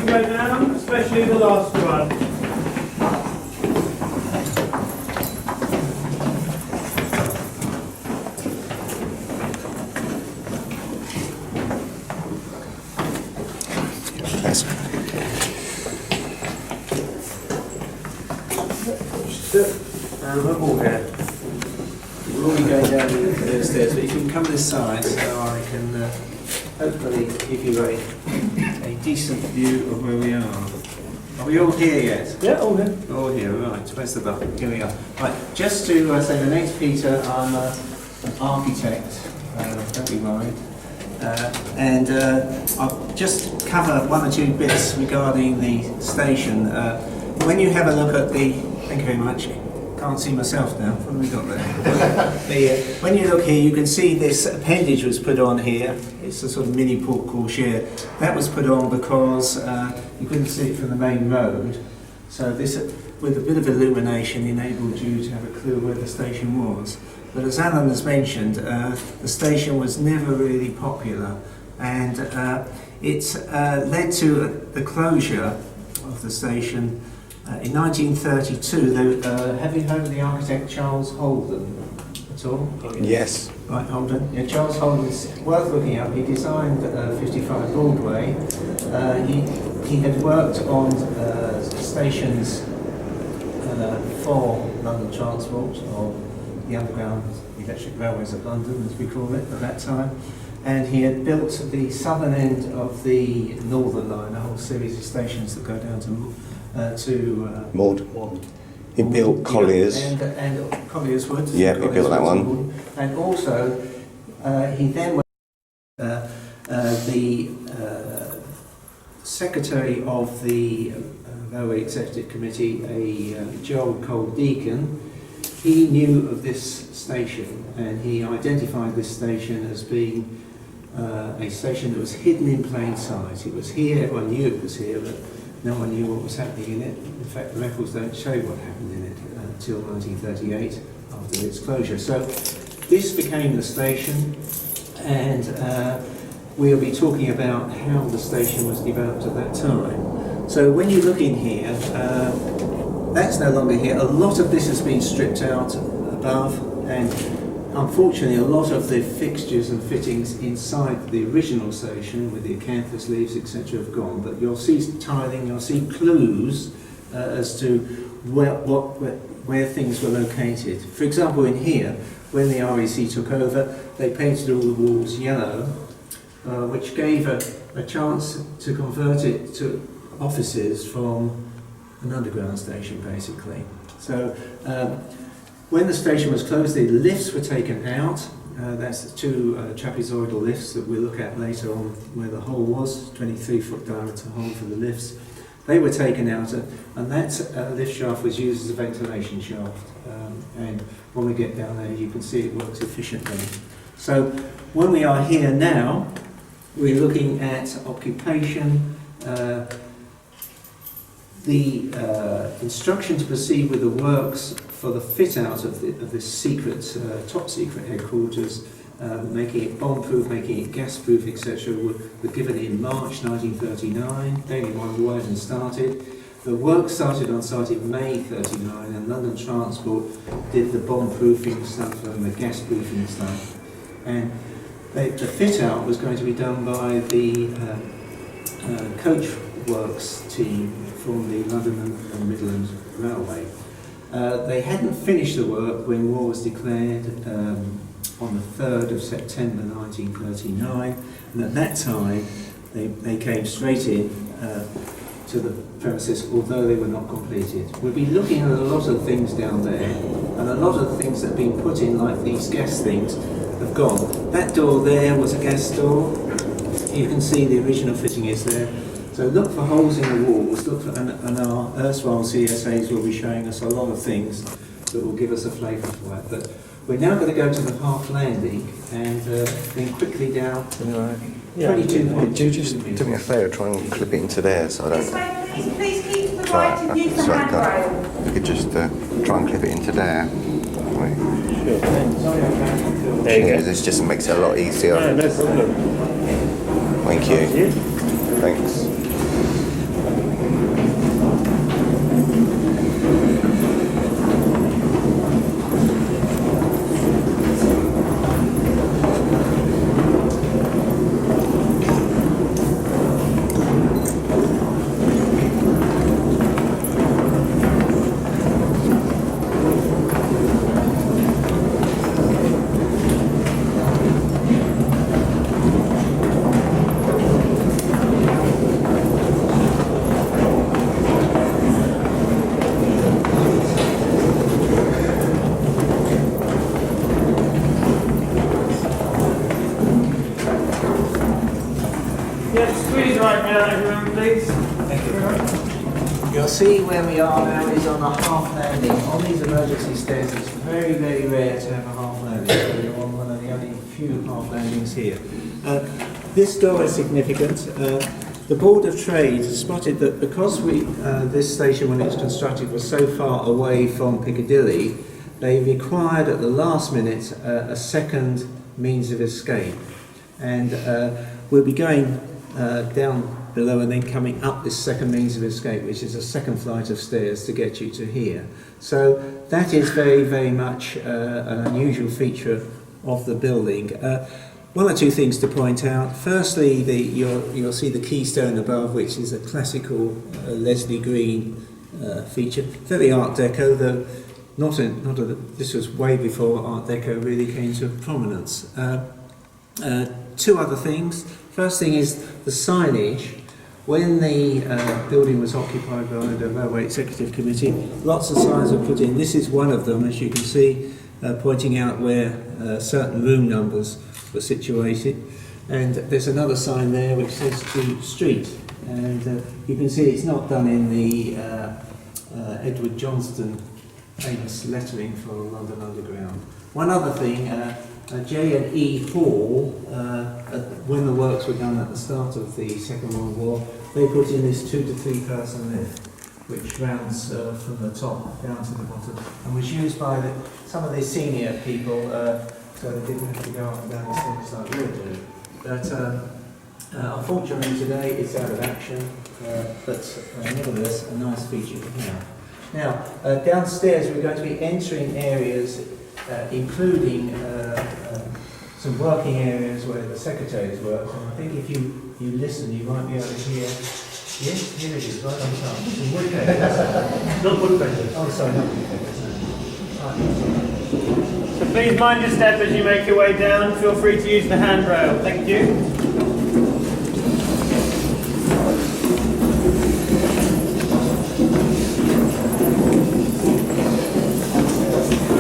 go down, especially the last one. That's And we're all here. We'll all be going down the stairs, but if you can come this side so I can hopefully give you a decent view of where we are. Are we all here yet? Yeah, all here. All here, right. Where's the button? Here we are. Right, just to say the name's Peter, I'm an architect, don't be worried. And I'll just cover one or two bits regarding the station. When you have a look at the, thank you very much, can't see myself now, what have we got there? When you look here, you can see this appendage was put on here. It's a sort of mini port cochere. That was put on because you couldn't see it from the main road. So this, with a bit of illumination, enabled you to have a clue where the station was. But as Alan has mentioned, the station was never really popular, and it led to the closure of the station in 1932. Have you heard of the architect Charles Holden at all? yes. Right, Holden. Yeah, Charles Holden is worth looking up. He designed 55 Broadway. He had worked on stations for London Transport, or the Underground Electric Railways of London, as we call it at that time. And he had built the southern end of the Northern Line, a whole series of stations that go down to Maud. He built Colliers. And Colliers Wood. Yeah, he built that one. And also, he then was the secretary of the Railway Executive Committee, a Gerald Cole Deacon. He knew of this station, and he identified this station as being a station that was hidden in plain sight. It was here, everyone knew it was here, but no one knew what was happening in it. In fact, the records don't show what happened in it until 1938, after its closure. So this became the station, and we'll be talking about how the station was developed at that time. So when you look in here, that's no longer here. A lot of this has been stripped out above, and unfortunately a lot of the fixtures and fittings inside the original station with the acanthus leaves, etc., have gone. But you'll see tiling, you'll see clues as to where things were located. For example, in here, when the REC took over, they painted all the walls yellow, which gave a chance to convert it to offices from an underground station, basically. So when the station was closed, the lifts were taken out. That's the two trapezoidal lifts that we'll look at later on, where the hole was, 23-foot diameter hole for the lifts. They were taken out, and that lift shaft was used as a ventilation shaft. And when we get down there, you can see it works efficiently. So when we are here now, we're looking at occupation. The instruction to proceed with the works for the fit-out of this secret, top-secret headquarters, making it bomb-proof, making it gas-proof, etc., were given in March 1939. Daily Wide and started. The work started on site in May 39, and London Transport did the bomb-proofing stuff and the gas-proofing stuff. And the fit-out was going to be done by the coach works team from the London and Midland Railway. They hadn't finished the work when war was declared on the 3rd of September 1939, and at that time they came straight in to the premises, although they were not completed. We'll be looking at a lot of things down there, and a lot of the things that have been put in, like these gas things, have gone. That door there was a gas door. You can see the original fitting is there. So look for holes in the walls, and our erstwhile CSAs will be showing us a lot of things that will give us a flavour for that. But we're now going to go to the half landing and then quickly down 22 points. Do you just do me a favour, try and clip it into there so I don't... This way, please keep to the right and use the Sorry, handrail. you could just try and clip it into there. Right. Sure, thanks. There you Yeah, go. this just makes it a lot easier. No problem. Thank you. Thanks. right now, everyone, please. Thank you. You'll see where we are now is on a half landing. On these emergency stairs, it's very, very rare to have a half landing. So you're on one of the only few half landings here. This door is significant. The Board of Trade spotted that because this station, when it was constructed, was so far away from Piccadilly, they required at the last minute a second means of escape. And we'll be going down below and then coming up this second means of escape, which is a second flight of stairs to get you to here. So that is very, very much an unusual feature of the building. One or two things to point out. Firstly, you'll see the keystone above, which is a classical Leslie Green feature. Very Art Deco, though this was way before Art Deco really came to prominence. Two other things. First thing is the signage. When the building was occupied by the Railway Executive Committee, lots of signs were put in. This is one of them, as you can see, pointing out where certain room numbers were situated. And there's another sign there which says to street. And you can see it's not done in the Edward Johnston famous lettering for London Underground. One other thing, J&E Hall, when the works were done at the start of the Second World War, they put in this 2 to 3 person lift, which rounds from the top down to the bottom, and was used by some of the senior people, so they didn't have to go up and down the stairs like we're doing. But unfortunately today it's out of action, but nevertheless a nice feature to have. Now, downstairs we're going to be entering areas including some working areas where the secretaries work, and I think if you listen you might be able to hear, yes, here it is, right on top, some woodpeckers. Not woodpeckers. Oh sorry, not woodpeckers. So please mind your step as you make your way down. Feel free to use the handrail. Thank you.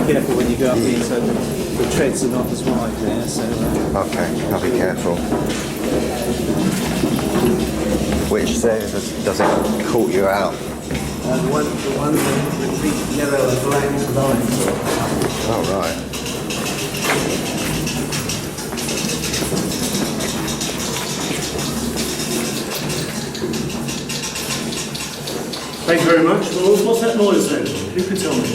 Careful when you go up here, so the treads are not as wide there. So Okay, I'll be careful. Which stairs does it caught you out? the one with the yellow and black lines. Oh, right. Thank you very much. Well, what's that noise then? Who can tell me?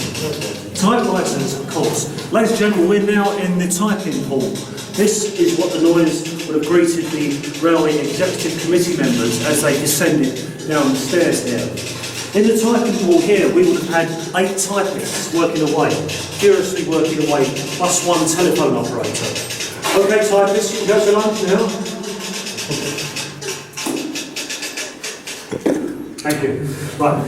Typewriters, of course. Ladies and gentlemen, we're now in the typing hall. This is what the noise would have greeted the Railway Executive Committee members as they descended down the stairs here. In the typing hall here, we would have had 8 typists working away, furiously working away, plus 1 telephone operator. Okay, typists, you can go to lunch now. Thank you. Right.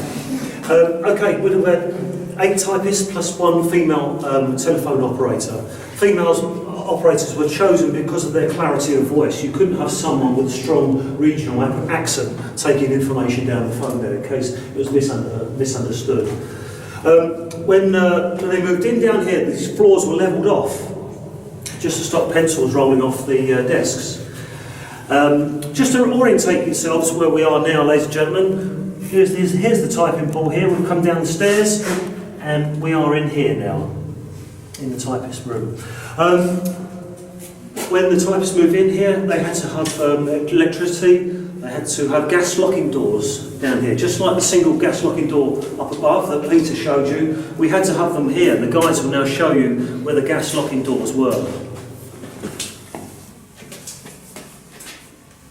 Okay, we'd have had 8 typists plus 1 female telephone operator. Female operators were chosen because of their clarity of voice. You couldn't have someone with a strong regional accent taking information down the phone there in case it was misunderstood. When they moved in down here, these floors were levelled off just to stop pencils rolling off the desks. Just to orientate yourselves where we are now, ladies and gentlemen, here's the typing hall here. We've come down the stairs and we are in here now, in the typist room. When the typists moved in here, they had to have electricity, they had to have gas locking doors down here, just like the single gas locking door up above that Peter showed you. We had to have them here. The guys will now show you where the gas locking doors were.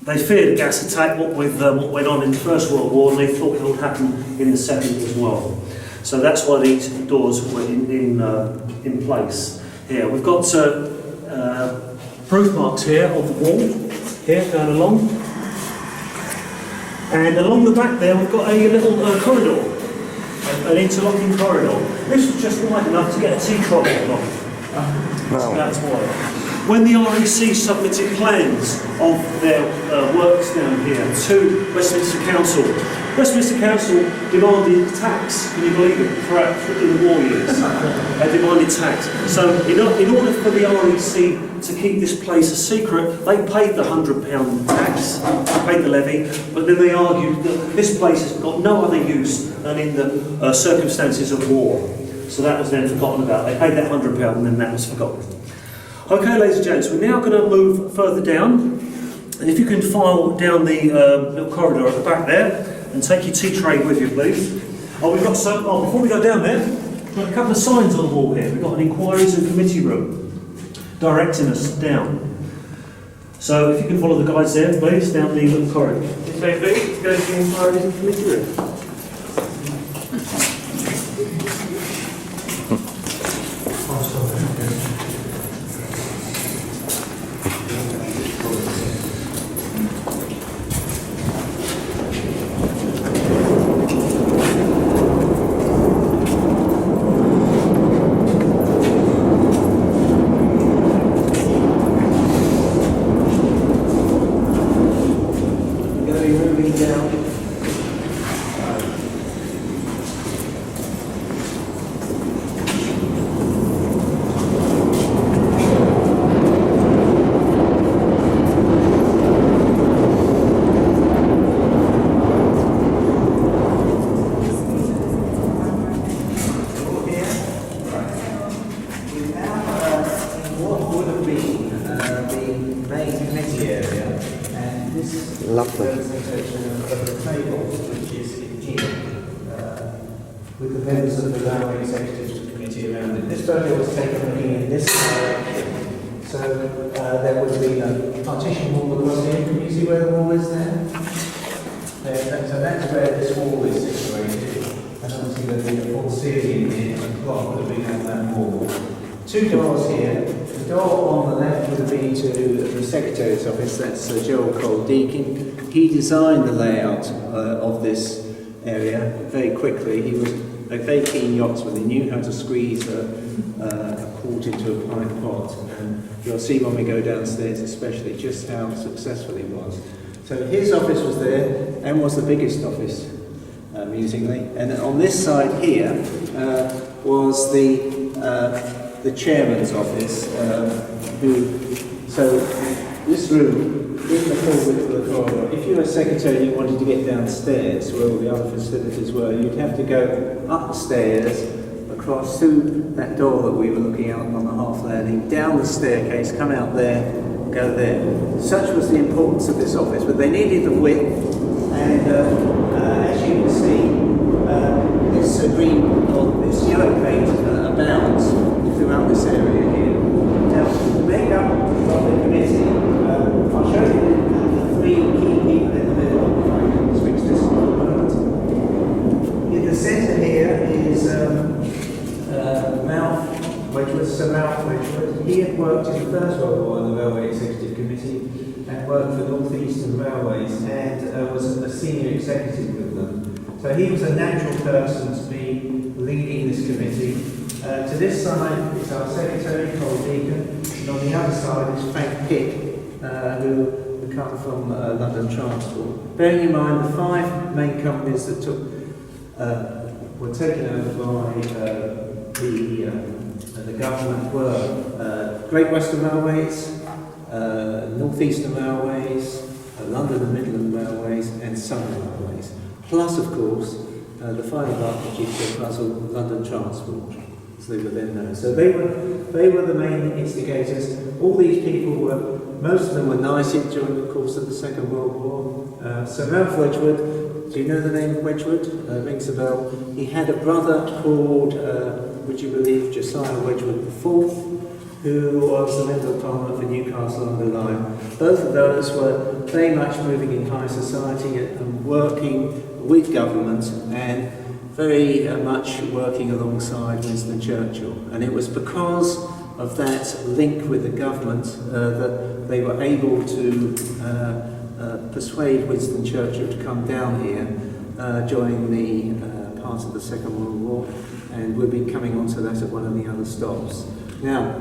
They feared a gas attack, what went on in the First World War, and they thought it would happen in the Second as well. So that's why these doors were in place here. We've got proof marks here on the wall, here going along. And along the back there we've got a little corridor, an interlocking corridor. This was just wide enough to get a tea trolley along. So that's why. When the REC submitted plans of their works down here to Westminster Council, Westminster Council demanded tax, can you believe it, throughout the war years. They demanded tax. So in order for the REC to keep this place a secret, they paid the £100 tax, paid the levy, but then they argued that this place has got no other use than in the circumstances of war. So that was then forgotten about. They paid that £100 and then that was forgotten. Okay, ladies and gents, we're now going to move further down. And if you can file down the little corridor at the back there and take your tea tray with you, please. Oh, we've got some. Oh, before we go down there, we've got a couple of signs on the wall here. We've got an inquiries and committee room directing us down. So if you can follow the guides there, please, down the little corridor. This way, please. Go to the inquiries and committee room. Lovely. With the members of the Railway Executive Committee around it. This photo was taken looking in this direction. So there would be a partition wall across here. Can you see where the wall is there? So that's where this wall is situated. And obviously there'd be a full ceiling in here. The clock would have been on that wall. Two doors here. The door on the left would be to the Secretary's office. That's Joel Cole-Deakin. He designed the layout of this area very quickly. He was a very keen yachtsman. He knew how to squeeze a quart into a pint pot, and you'll see when we go downstairs especially just how successful he was. So his office was there and was the biggest office, amusingly. And on this side here was the chairman's office, so this room, in the full width of the corridor, if you were a secretary and you wanted to get downstairs where all the other facilities were, you'd have to go up the stairs, across through that door that we were looking out on the half landing, down the staircase, come out there, go there. Such was the importance of this office, but they needed the width, and as you can see, this green or this yellow paint abounds throughout this area here. Now, the makeup of the committee, I'll show you the three key people in the middle. If I can switch this on. In the centre here is Sir Ralph Wedgwood. He had worked in the First World War in the Railway Executive Committee and worked for North Eastern Railways and was a senior executive with them. So he was a natural person to be leading this committee. To this side is our secretary, Cole Deacon, and on the other side is Frank Pitt, who come from London Transport. Bearing in mind the five main companies that were taken over by the government were Great Western Railways, North Eastern Railways, London and Midland Railways, and Southern Railways. Plus, of course, the final part of the jigsaw puzzle, London Transport. So they were then known. So they were the main instigators. All these people most of them were knighted during the course of the Second World War. Sir Ralph Wedgwood, do you know the name of Wedgwood? Rings a bell. He had a brother called, would you believe, Josiah Wedgwood IV, who was the Member of Parliament for Newcastle under Lyme. Both of those were very much moving in high society and working with government and very much working alongside Winston Churchill. And it was because of that link with the government that they were able to persuade Winston Churchill to come down here during the part of the Second World War, and we'll be coming on to that at one of the other stops. Now,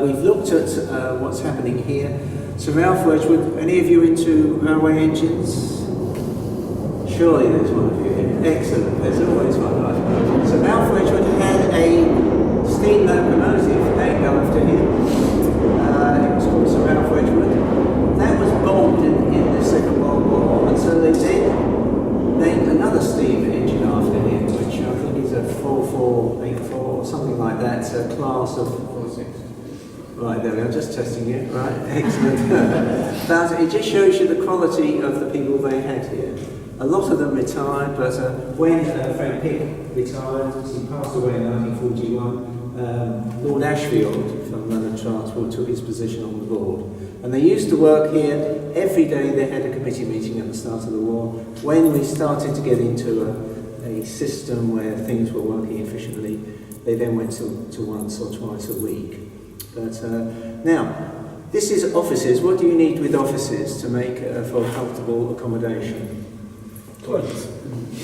we've looked at what's happening here. So Ralph Wedgwood, any of you into railway engines? Surely there's one of you here. Excellent. There's always one, I suppose. So Ralph Wedgwood had a steam locomotive named after him. It was called Sir Ralph Wedgwood. That was bombed in the Second World War, and so they then named another steam engine after him, which I think is a 4484 or something like that. It's a class of 46. Right, there we are, just testing it, right, excellent. But it just shows you the quality of the people they had here. A lot of them retired, but when Frank Pick retired, he passed away in 1941, Lord Ashfield from London Transport took his position on the board. And they used to work here every day. They had a committee meeting at the start of the war. When we started to get into a system where things were working efficiently, they then went to once or twice a week. But now, this is offices. What do you need with offices to make for comfortable accommodation? Toilets.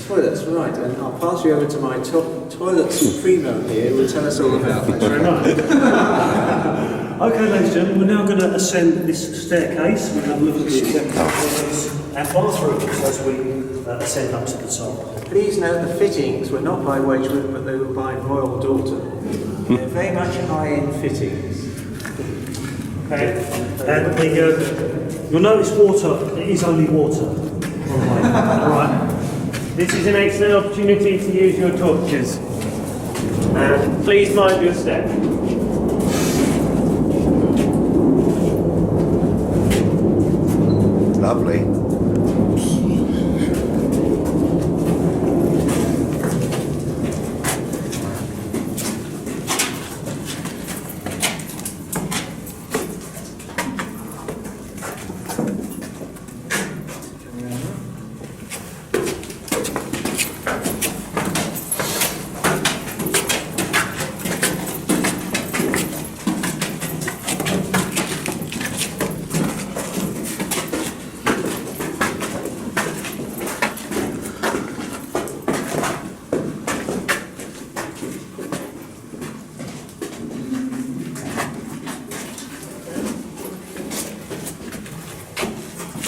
Toilets, right. And I'll pass you over to my top toilet supremo here who will tell us all about that. Thanks very much. Okay, ladies and gentlemen, we're now going to ascend this staircase. We're going to have a look at the toilets and bathrooms as we ascend up to the top. Please note the fittings were not by Wedgwood, but they were by Royal Dalton. They're very much high-end fittings. Okay, and you'll notice water, it is only water. Alright. This is an excellent opportunity to use your torches. And please mind your step. Lovely.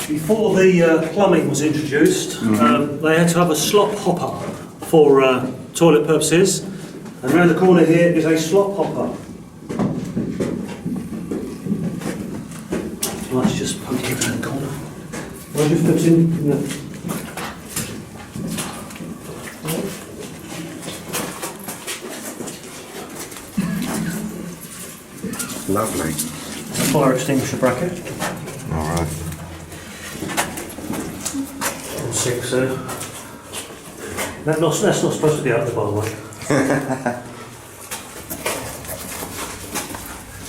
Before the plumbing was introduced, they had to have a slop hopper for toilet purposes. And around the corner here is a slop hopper. Let's just poke it around the corner. Where's your foot in? No. Lovely. A fire extinguisher bracket. Alright. And 6 there. That's not supposed to be out there, by the way.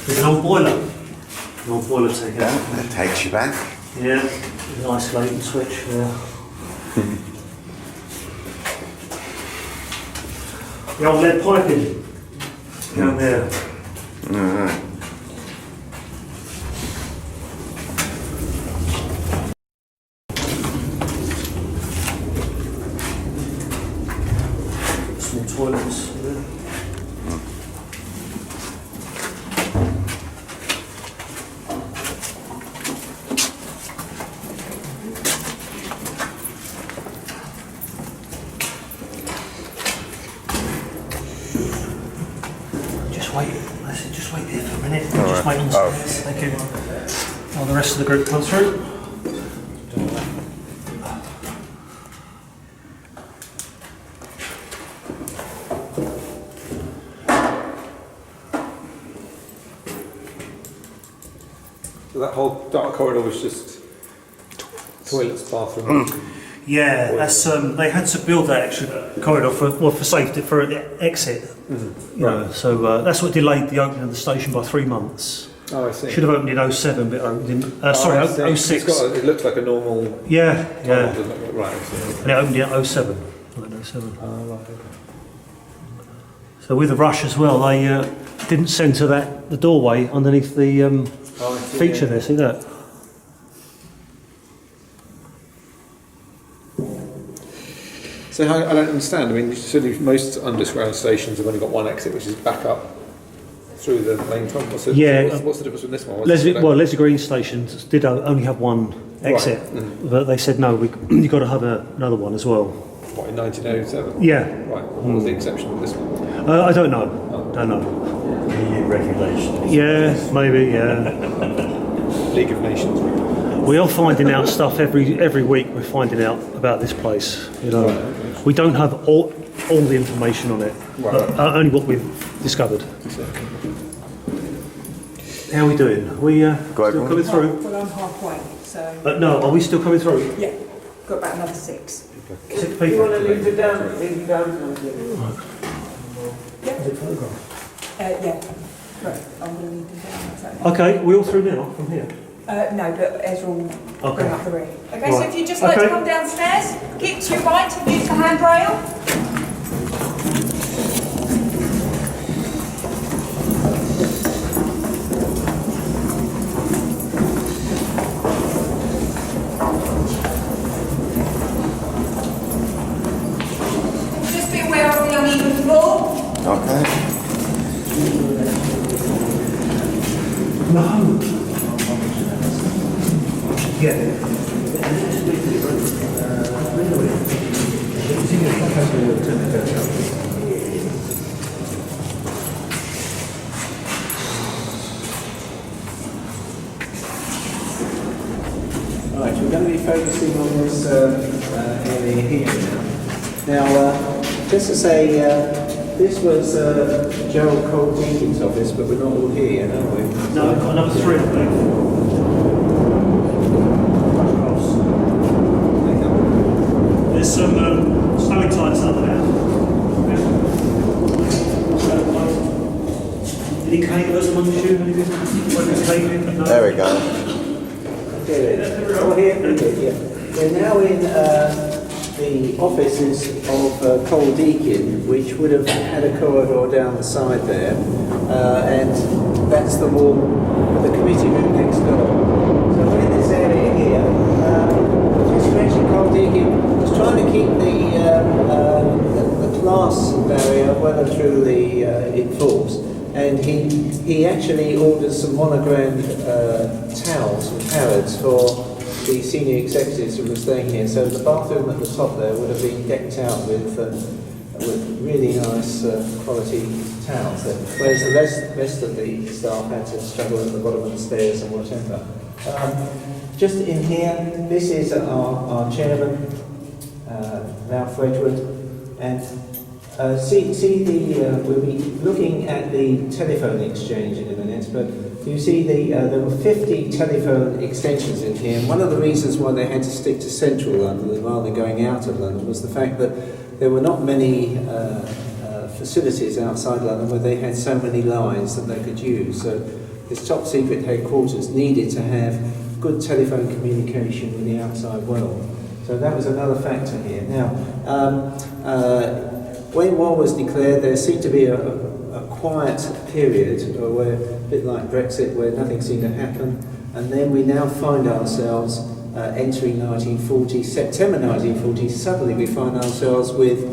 There's an old boiler. An old boiler taken. That takes you back. Yeah, an isolating switch. Yeah. The old lead piping down there. Alright. Small toilets. Yeah. Just wait there for a minute. Just wait on the stairs. Thank you. While the rest of the group comes through. So that whole dark corridor was just toilets, bathroom. Yeah, that's they had to build that extra corridor for safety for the exit. You know, so that's what delayed the opening of the station by 3 months. Oh, I see. Should have opened in 07, but it opened in I see. 06. It looks like a normal Yeah, tunnel, yeah. doesn't it? Right. I see. And it opened in 07. Like 07. Oh, right. So with the rush as well, they didn't centre the doorway underneath the Oh, I see, feature yeah. there. See that? So I don't understand. I mean, certainly most underground stations have only got one exit, which is back up through the main tunnel. So Yeah. what's the difference with this one? Leslie Green stations did only have one exit. Right. But they said, no, you've got to have another one as well. What, in 1907? Yeah. Right. What was the exception of this one? I don't know. Don't know. EU regulations. Yeah, maybe, yeah. League of Nations. We are finding out stuff every week. We're finding out about this place. You know, we don't have all the information on it, but only what we've discovered. How are we doing? We still everyone. coming through? Well, I'm halfway, so No, are we still coming through? yeah, got about another 6. 6 people. You want to leave it down? Leave it down. Yeah, right, I'm going to leave them down. Is that okay? Okay, we all through now from here? No, but Ezra will bring up the rear. Okay, so Right. if you just like to Okay. come downstairs, keep to your right and use the handrail. Just be aware of the uneven floor. Okay. No. Yeah. Right, we're going to be focusing on this area here now. Now, just to say, this was Gerald Cole Deakin's office, but we're not all here, are we? No, I've got another 3 of them. There's some stalactites up there. Any cavers amongst you? Anything? Caving? No? There we go. Oh, here, okay, yeah. We're now in the offices of Cole Deakin, which would have had a corridor down the side there, and that's the wall of the committee room next door. So we're in this area here. As you mentioned, Cole Deakin was trying to keep the class barrier well and truly enforced. And he actually ordered some monogrammed towels and parrots for the senior executives who were staying here. So the bathroom at the top there would have been decked out with really nice quality towels, whereas the rest of the staff had to struggle at the bottom of the stairs and whatever. Just in here, this is our chairman, Ralph Wedgwood, and we'll be looking at the telephone exchange in a minute, but you see there were 50 telephone extensions in here, and one of the reasons why they had to stick to central London rather than going out of London was the fact that there were not many facilities outside London where they had so many lines that they could use. So this top secret headquarters needed to have good telephone communication with the outside world. So that was another factor here. Now, when war was declared, there seemed to be a quiet period, where, a bit like Brexit, where nothing seemed to happen. And then we now find ourselves entering 1940, September 1940, suddenly we find ourselves with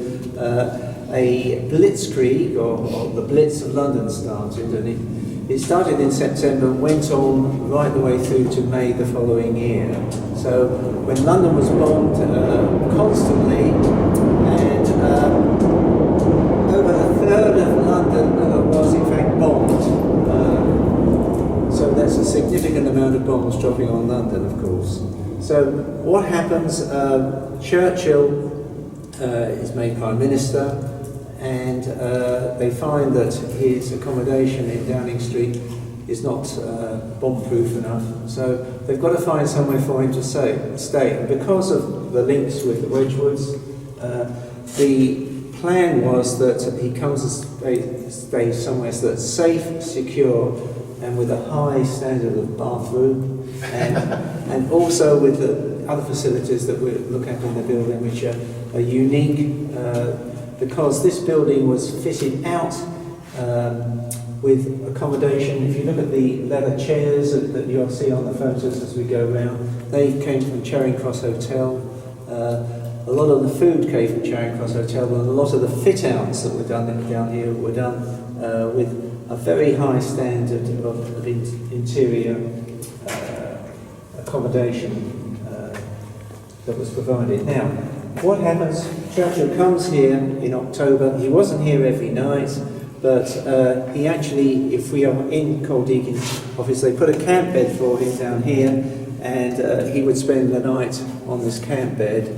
a blitzkrieg, or the Blitz of London started. And it started in September and went on right the way through to May the following year. So when London was bombed constantly, and over a third of London was in fact bombed. So that's a significant amount of bombs dropping on London, of course. So what happens? Churchill is made Prime Minister, and they find that his accommodation in Downing Street is not bomb-proof enough. So they've got to find somewhere for him to stay. And because of the links with the Wedgwoods, the plan was that he comes to stay somewhere that's safe, secure, and with a high standard of bathroom, and also with the other facilities that we look at in the building, which are unique, because this building was fitted out with accommodation. If you look at the leather chairs that you'll see on the photos as we go around, they came from Charing Cross Hotel. A lot of the food came from Charing Cross Hotel, and a lot of the fit-outs that were done down here were done with a very high standard of interior accommodation. that was provided. Now, what happens? Churchill comes here in October. He wasn't here every night, but he actually, if we are in Cold Deacon's office, they put a camp bed for him down here, and he would spend the night on this camp bed,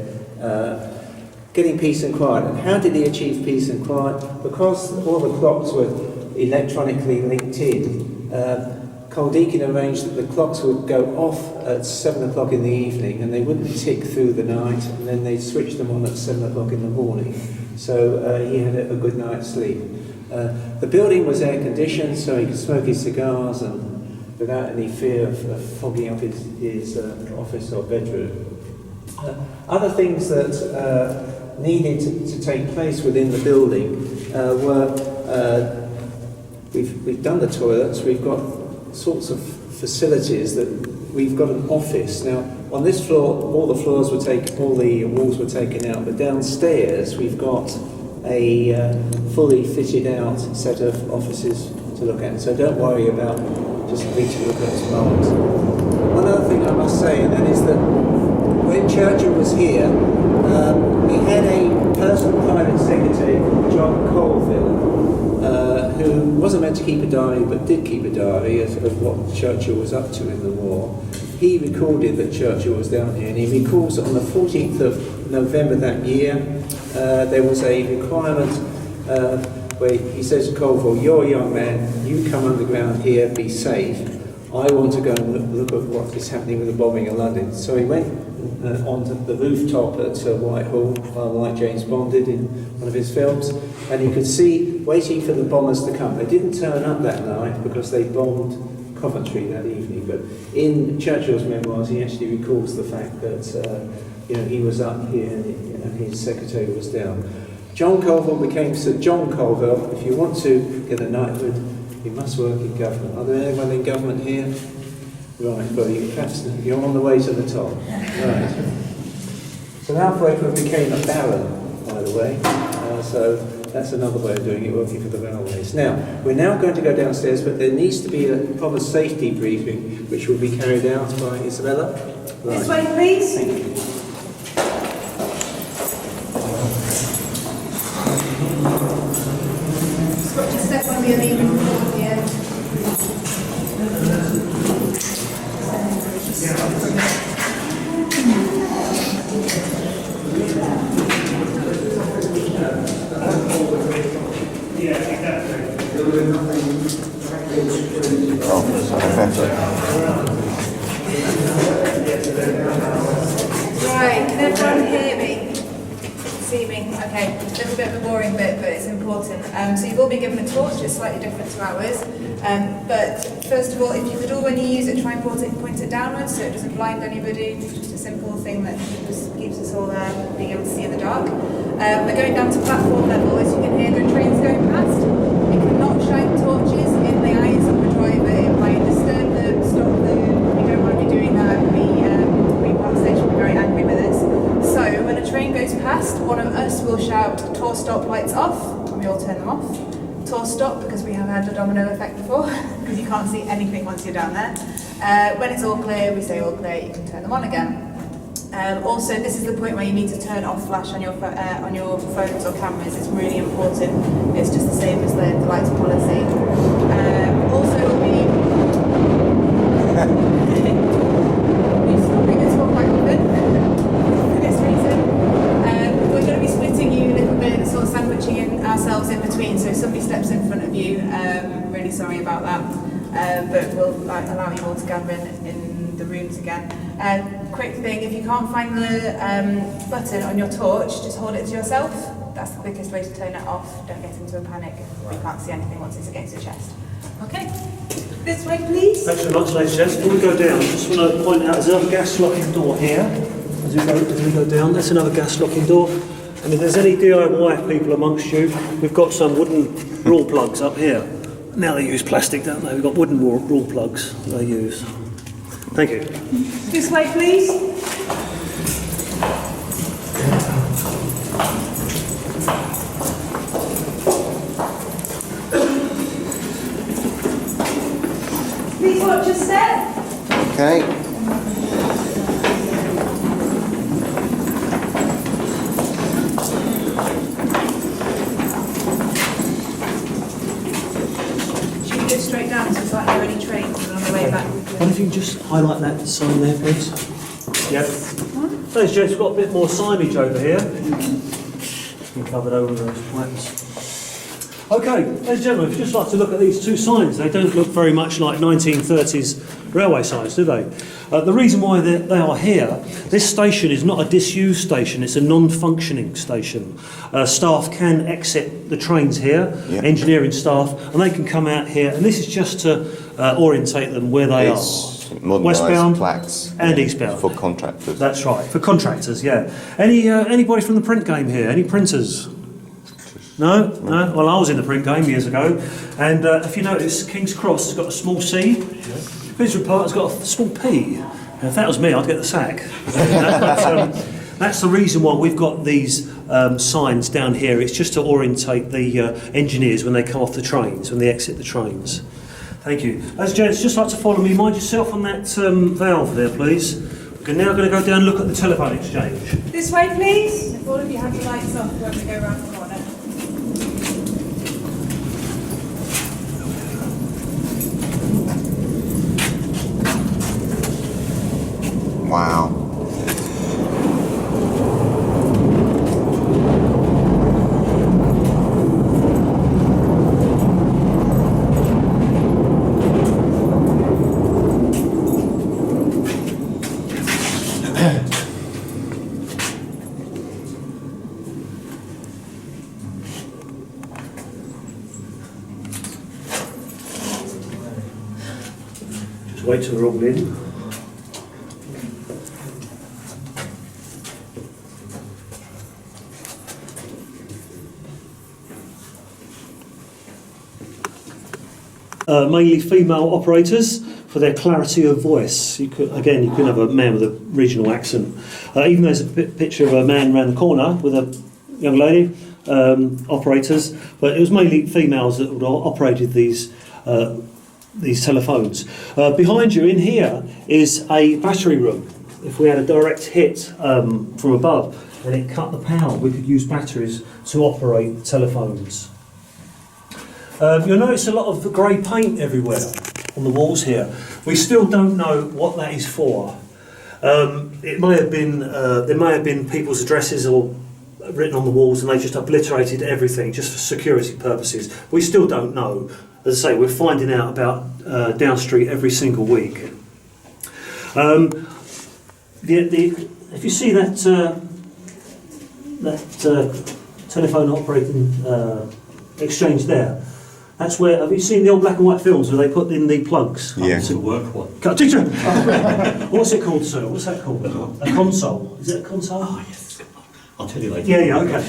getting peace and quiet. And how did he achieve peace and quiet? Because all the clocks were electronically linked in. Cold Deacon arranged that the clocks would go off at 7 o'clock in the evening and they wouldn't tick through the night, and then they'd switch them on at 7 o'clock in the morning. So he had a good night's sleep. The building was air conditioned, so he could smoke his cigars and without any fear of fogging up his office or bedroom. Other things that needed to take place within the building were, we've done the toilets, we've got sorts of facilities that we've got an office. Now, on this floor, all the walls were taken out, but downstairs we've got a fully fitted out set of offices to look at. So don't worry about just reaching look at tomorrow. One other thing I must say, and that is that when Churchill was here, he had a personal private secretary called John Colville, who wasn't meant to keep a diary but did keep a diary of what Churchill was up to in the war. He recorded that Churchill was down here, and he recalls that on the 14th of November that year there was a requirement where he says to Colville, "You're a young man, you come underground here, be safe. I want to go and look at what is happening with the bombing of London." So he went onto the rooftop at Whitehall, like James Bond did in one of his films, and he could see, waiting for the bombers to come. They didn't turn up that night because they bombed Coventry that evening, but in Churchill's memoirs he actually recalls the fact that he was up here and his secretary was down. John Colville became Sir John Colville. If you want to get a knighthood, you must work in government. Are there anyone in government here? Right, well, you're on the way to the top. Right. So Alf Wakeman became a baron, by the way. So that's another way of doing it, working for the railways. Now, we're now going to go downstairs, but there needs to be a proper safety briefing, which will be carried out by Isabella. Right. This way, please. Thank you. Just step on the uneven floor here. Right, can everyone hear me? See me? Okay, a little bit of a boring bit, but it's important. So you've all been given a torch, it's slightly different to ours. But first of all, if you could all, when you use it, try and point it downwards so it doesn't blind anybody. It's just a simple thing that keeps us all being able to see in the dark. We're going down to platform level. As you can hear, the train's going past. We cannot shine torches in the eyes of the driver. It might disturb them, stop them. We don't want to be doing that. The Green Park Station will be very angry with us. So when a train goes past, one of us will shout, "Tour stop, lights off," and we all turn them off. Tour stop, because we have had the domino effect before, because you can't see anything once you're down there. When it's all clear, we say all clear, you can turn them on again. Also, this is the point where you need to turn off flash on your phones or cameras. It's really important. It's just the same as the lights policy. Also, we're stopping this one quite often for this reason. We're going to be splitting you a little bit, sort of sandwiching ourselves in between. So if somebody steps in front of you, really sorry about that. But we'll allow you all to gather in the rooms again. Quick thing, if you can't find the button on your torch, just hold it to yourself. That's the quickest way to turn it off. Don't get into a panic. We can't see anything once it's against your chest. Okay, this way please. Thanks very much, ladies and gents. Before we go down, I just want to point out there's another gas locking door here. As we go down, that's another gas locking door. And if there's any DIY people amongst you, we've got some wooden raw plugs up here. Now they use plastic, don't they? We've got wooden raw plugs they use. Thank you. This way please. Please watch your step. Okay. highlight that sign there, please? Yep. Ladies and gents, we've got a bit more signage over here. Been covered over those flaps. Okay, ladies and gentlemen, if you'd just like to look at these two signs, they don't look very much like 1930s railway signs, do they? The reason why they are here, this station is not a disused station, it's a non-functioning station. Staff can exit the trains here, engineering staff, and they can come out here, and this is just to orientate them where they are. Westbound plaques and eastbound. for contractors. That's right, for contractors, yeah. Anybody from the print game here? Any printers? No? No? Well, I was in the print game years ago, and if you notice, King's Cross has got a small C, Finsbury Park has got a small P. And if that was me, I'd get the sack. That's the reason why we've got these signs down here. It's just to orientate the engineers when they come off the trains, when they exit the trains. Thank you. As gents, just like to follow me, mind yourself on that valve there, please. We're now going to go down and look at the telephone exchange. This way, please. If all of you have your lights off when we go round the corner. Wow. Just wait till they're all in. Mainly female operators for their clarity of voice. You could have a man with a regional accent. Even there's a picture of a man around the corner with a young lady, operators, but it was mainly females that operated these telephones. Behind you in here is a battery room. If we had a direct hit from above and it cut the power, we could use batteries to operate the telephones. You'll notice a lot of the grey paint everywhere on the walls here. We still don't know what that is for. It may have been there may have been people's addresses or written on the walls, and they just obliterated everything just for security purposes. We still don't know. As I say, we're finding out about Down Street every single week. If you see that telephone operating exchange there. That's where, have you seen the old black and white films where they put in the plugs? Yeah. What's it called, sir? What's that called? A console. Is it a console? Oh, yes. I'll tell you later. Yeah, okay.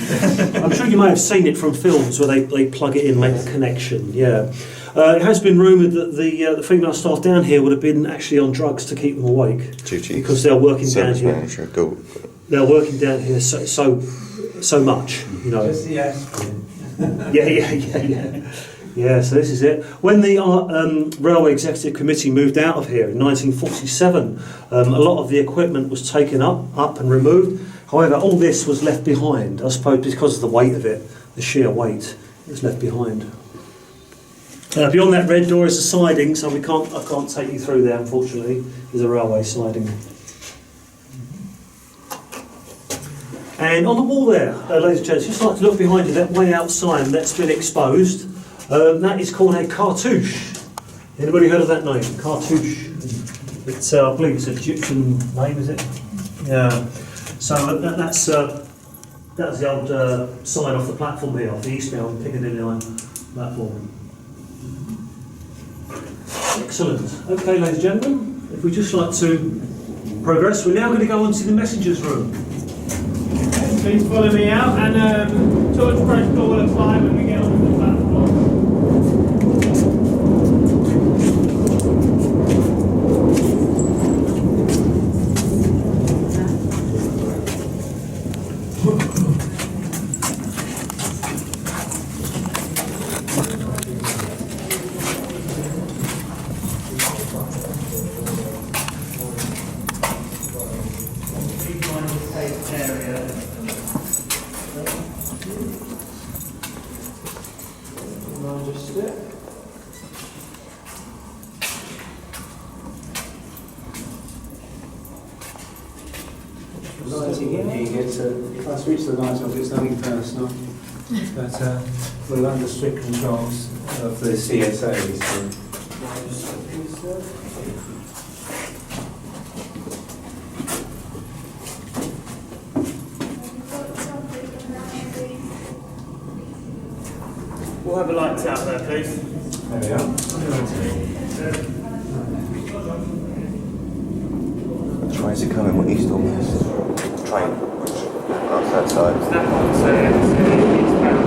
I'm sure you may have seen it from films where they plug it in, make the connection, yeah. It has been rumoured that the female staff down here would have been actually on drugs to keep them awake. Because they're working down here. They're working down here so much, you know. Just the aspirin. Yeah. Yeah, so this is it. When the Railway Executive Committee moved out of here in 1947, a lot of the equipment was taken up and removed. However, all this was left behind, I suppose because of the weight of it, the sheer weight is left behind. Beyond that red door is a siding, so I can't take you through there, unfortunately. There's a railway siding. And on the wall there, ladies and gents, just like to look behind you, that way out sign that's been exposed. That is called a cartouche. Anybody heard of that name? Cartouche. It's, I believe it's an Egyptian name, is it? Yeah. So that's the old sign off the platform here, off the eastbound Piccadilly line platform. Excellent. Okay, ladies and gentlemen, if we just like to progress, we're now going to go on to the messengers room. Please follow me out, and torch protocol will apply when we get onto the platform. lighting in here gets, if I switch the light off, it's nothing personal, but we're under strict controls of the CSA. So. We'll have the lights out there, please. There we are. Trains are coming, what east or west? Train. That's that side. That one, so it's bound.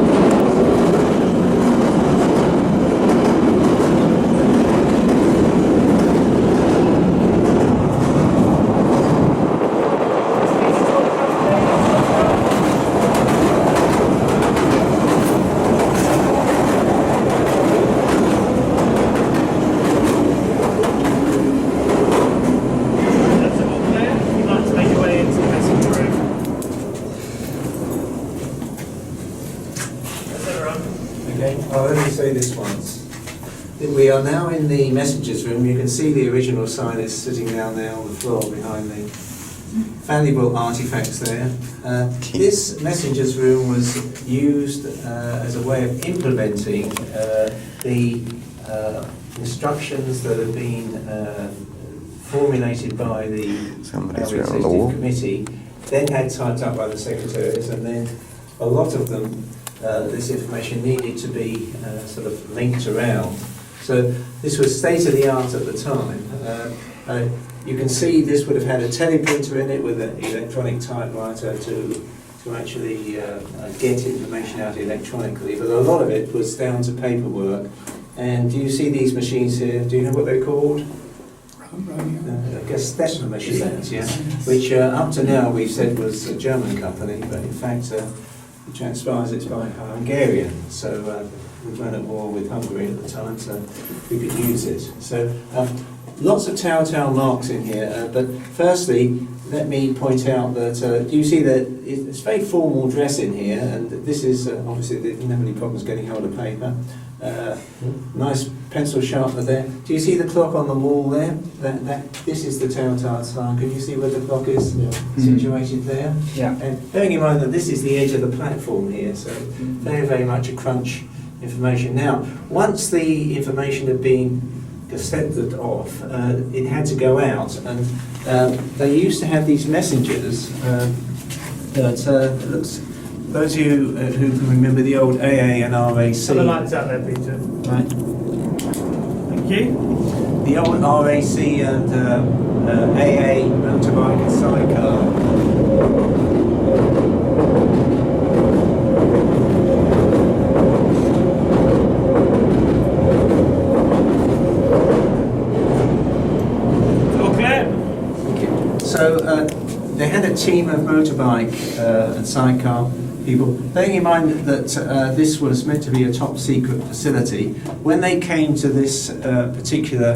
I'll only say this once. We are now in the messengers room. You can see the original sign is sitting down there on the floor behind the valuable artifacts there. This messengers room was used as a way of implementing the instructions that have been formulated by the Somebody's written on the wall. committee, then had typed up by the secretaries, and then a lot of them this information needed to be sort of linked around. So this was state of the art at the time. You can see this would have had a teleprinter in it with an electronic typewriter to actually get information out electronically, but a lot of it was down to paperwork. And do you see these machines here? Do you know what they're called? I guess stepper machines, yeah. Which up to now we said was a German company, but in fact it transpires it's by Hungarian. So we were at war with Hungary at the time, so we could use it. So lots of telltale marks in here, but firstly, let me point out that do you see that it's very formal dress in here, and this is obviously they didn't have any problems getting hold of paper. Nice pencil sharpener there. Do you see the clock on the wall there? This is the telltale sign. Can you see where the clock is situated there? Yeah. And bearing in mind that this is the edge of the platform here, so very, very much a crunch information. Now, once the information had been cassetted off, it had to go out, and they used to have these messengers that looks. Those of you who can remember the old AA and RAC. Have the lights out there, Peter. Right. Thank you. The old RAC and AA motorbike and sidecar. All clear? So they had a team of motorbike and sidecar people. Bearing in mind that this was meant to be a top secret facility, when they came to this particular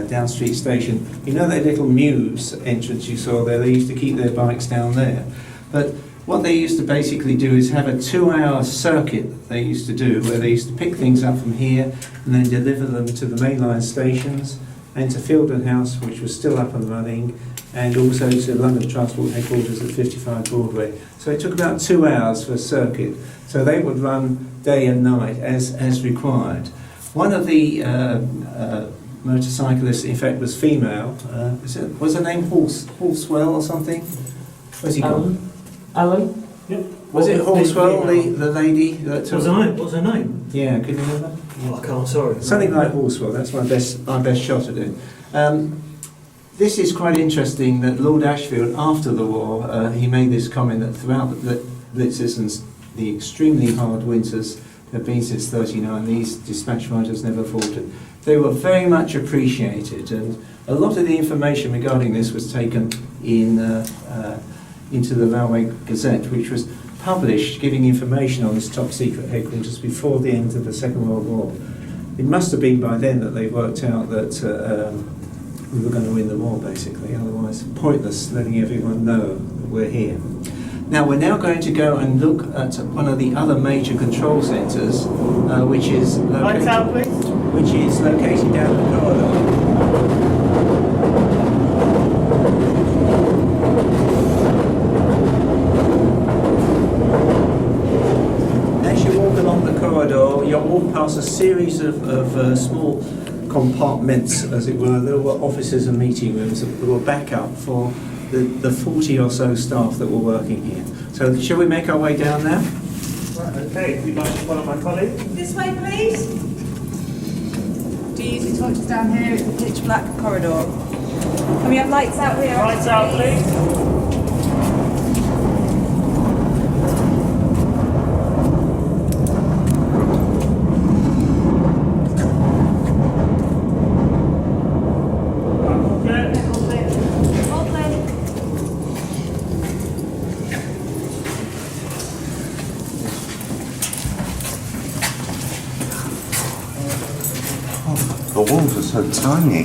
down street station, you know that little mews entrance you saw there, they used to keep their bikes down there. But what they used to basically do is have a 2-hour circuit that they used to do, where they used to pick things up from here and then deliver them to the mainline stations and to Fielden House, which was still up and running, and also to London Transport Headquarters at 55 Broadway. So it took about 2 hours for a circuit. So they would run day and night as required. One of the motorcyclists, in fact, was female. Was her name Horswell or something? Where's he gone? Alan? Yep. Was it Horswell, the lady? That What's her name? Yeah, can you remember? Oh, I can't, sorry. Something like Horswell, that's my best shot at it. This is quite interesting that Lord Ashfield, after the war, he made this comment that throughout the blitzes and the extremely hard winters there have been since '39, these dispatch riders never faltered. They were very much appreciated, and a lot of the information regarding this was taken in into the Railway Gazette, which was published giving information on this top secret headquarters before the end of the Second World War. It must have been by then that they worked out that we were going to win the war, basically, otherwise pointless letting everyone know that we're here. Now we're now going to go and look at one of the other major control centres, which is Lights out, please. located down the corridor. past a series of small compartments, as it were. There were offices and meeting rooms that were backup for the 40 or so staff that were working here. So shall we make our way down now? Right, okay, if you'd like to follow my colleague. This way, please. Do you use your torches down here? It's a pitch black corridor. Can we have lights out here? Lights out, please. All clear. The walls are so tiny.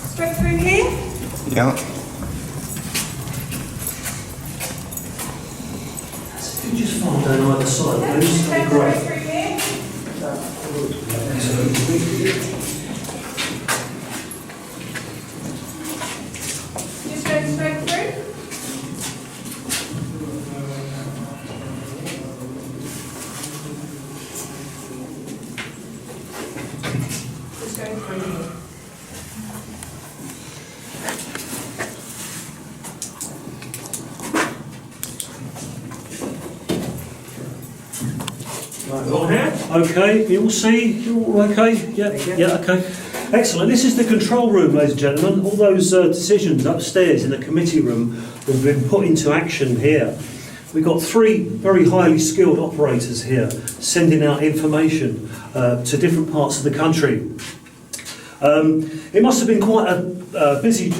Straight through here. Yeah. Could you just find down either side, please? That'd be Straight great. through here. Just going straight through. Just going through here. All here. Okay, you all see? You all okay? Yeah, okay. Excellent. This is the control room, ladies and gentlemen. All those decisions upstairs in the committee room have been put into action here. We've got 3 very highly skilled operators here sending out information to different parts of the country. It must have been quite a busy,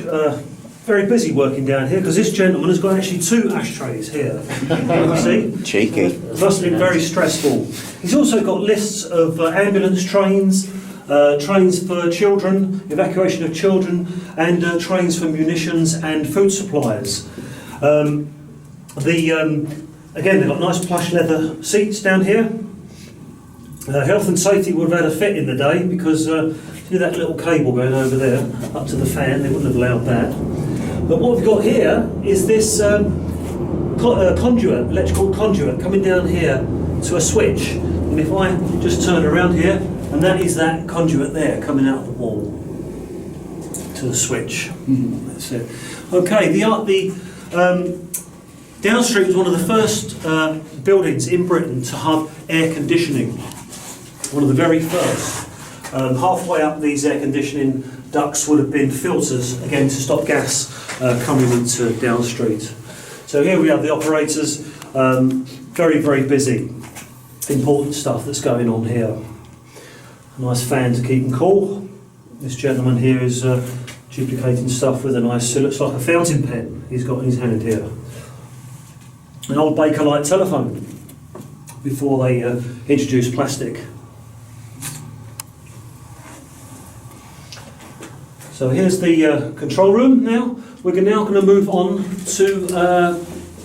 very busy working down here, because this gentleman has got actually 2 ashtrays here. You see? Cheeky. It must have been very stressful. He's also got lists of ambulance trains, trains for children, evacuation of children, and trains for munitions and food supplies. Again, they've got nice plush leather seats down here. Health and safety would have had a fit in the day, because see that little cable going over there up to the fan, they wouldn't have allowed that. But what we've got here is this conduit, electrical conduit, coming down here to a switch. And if I just turn around here, and that is that conduit there coming out of the wall to the switch. That's it. Okay, the Down Street was one of the first buildings in Britain to have air conditioning. One of the very first. Halfway up these air conditioning ducts would have been filters, again to stop gas coming into Down Street. So here we have the operators, very, very busy. Important stuff that's going on here. A nice fan to keep them cool. This gentleman here is duplicating stuff with a nice, it looks like a fountain pen he's got in his hand here. An old Bakelite telephone before they introduced plastic. So here's the control room now. We're now going to move on to,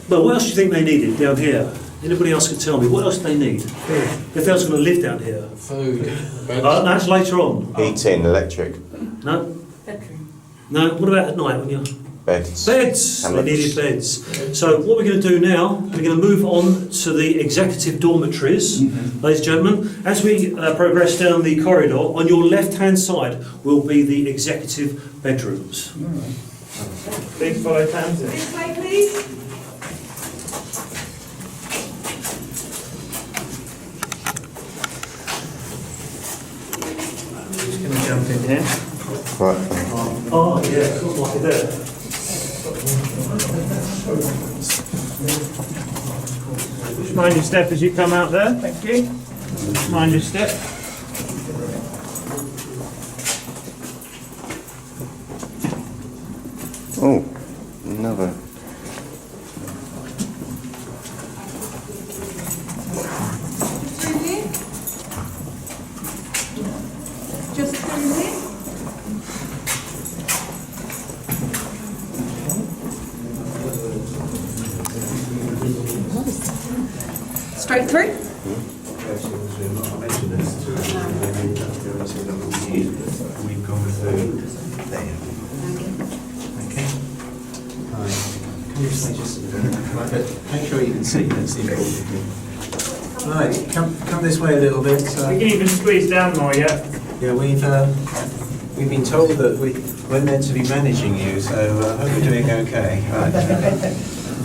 well, what else do you think they needed down here? Anybody else can tell me, what else do they need? If they was going to live down here? Food. That's later on. Heating, electric, No? Bedroom. No? What about at night when you're... beds. Beds! They Hammocks. needed beds. So what we're going to do now, we're going to move on to the executive dormitories, ladies and gentlemen. As we progress down the corridor, on your left-hand side will be the executive bedrooms. Please follow Tamsin. This way, please. Just going to jump in here. Right. Oh, yeah, looks like it there. Just mind your step as you come out there. Thank you. Mind your step. Oh, another. Through here. Just through here. Straight through. We've gone through there. Okay. Right. Can Seriously, just right, but make sure you can see. That's the important thing. Right, come this way a little bit. We can even squeeze down more, yeah? Yeah, we've been told that we're meant to be managing you, so I hope you're doing okay. Right.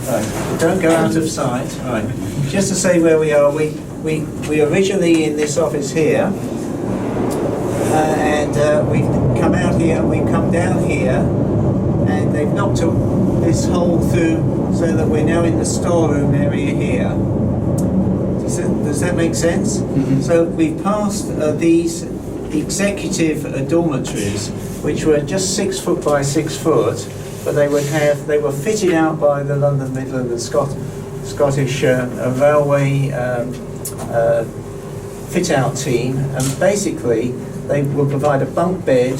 Right. Don't go out of sight. Right. Just to say where we are, we originally in this office here, and we've come out here, and we've come down here, and they've knocked this hole through so that we're now in the storeroom area here. Does that make sense? Mm-hmm. So we've passed these executive dormitories, which were just 6 foot by 6 foot, but they were fitted out by the London Midland and Scottish Railway fit out team, and basically they will provide a bunk bed.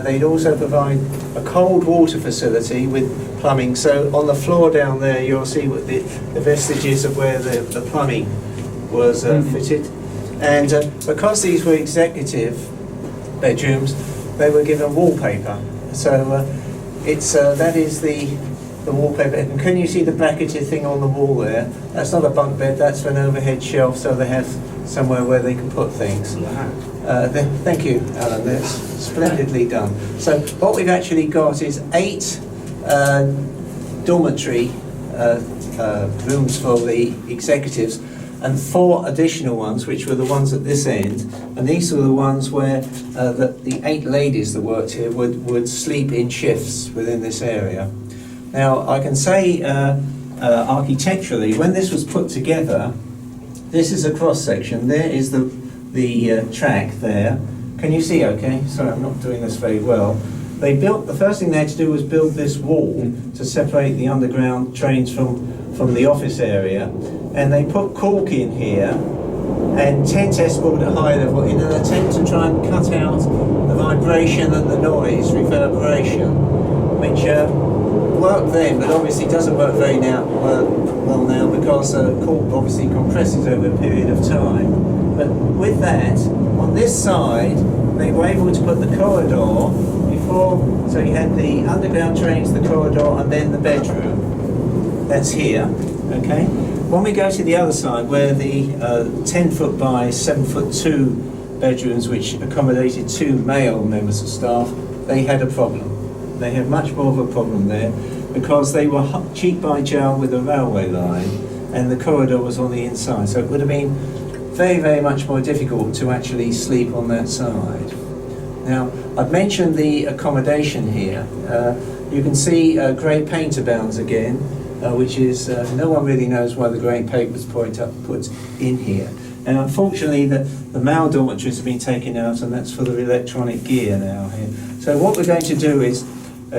They'd also provide a cold water facility with plumbing. So on the floor down there, you'll see what the vestiges of where the plumbing was fitted. And because these were executive bedrooms, they were given wallpaper. So that is the wallpaper. And can you see the bracketed thing on the wall there? That's not a bunk bed, that's an overhead shelf, so they have somewhere where they can put things. Thank you, Alan, that's splendidly done. So what we've actually got is 8 dormitory rooms for the executives, and 4 additional ones, which were the ones at this end, and these were the ones where the 8 ladies that worked here would sleep in shifts within this area. Now, I can say architecturally, when this was put together, this is a cross section. There is the track there. Can you see? Okay. Sorry, I'm not doing this very well. The first thing they had to do was build this wall to separate the underground trains from the office area, and they put cork in here and tent escort at high level in an attempt to try and cut out the vibration and the noise, reverberation, which worked then, but obviously doesn't work very well now, because cork obviously compresses over a period of time. But with that, on this side, they were able to put the corridor before, so you had the underground trains, the corridor, and then the bedroom. That's here, okay? When we go to the other side, where the 10 foot by 7 foot 2 bedrooms, which accommodated 2 male members of staff, they had a problem. They had much more of a problem there, because they were cheek by jowl with a railway line, and the corridor was on the inside, so it would have been very, very much more difficult to actually sleep on that side. Now, I've mentioned the accommodation here. You can see grey paint abounds again, which is, no one really knows why the grey paint was put in here. And unfortunately, the male dormitories have been taken out, and that's for the electronic gear now here. So what we're going to do is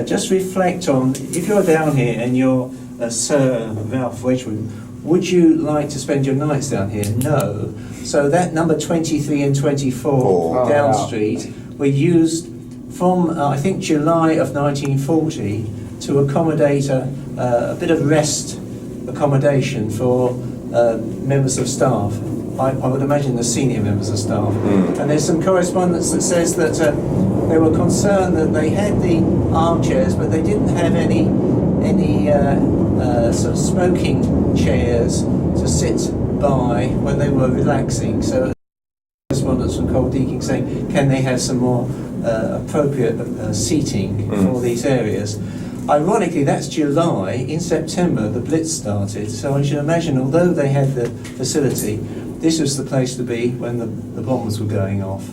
just reflect on, if you're down here and you're Sir Ralph Wedgwood, would you like to spend your nights down here? No. So that number 23 and 24 Down Street were used from, I think, July of 1940 to accommodate a bit of rest accommodation for members of staff. I would imagine the senior members of staff. And there's some correspondence that says that they were concerned that they had the armchairs, but they didn't have any sort of smoking chairs to sit by when they were relaxing. So correspondence from Cole Deakin saying, can they have some more appropriate seating for these areas? Ironically, that's July. In September, the Blitz started, so I should imagine, although they had the facility, this was the place to be when the bombs were going off,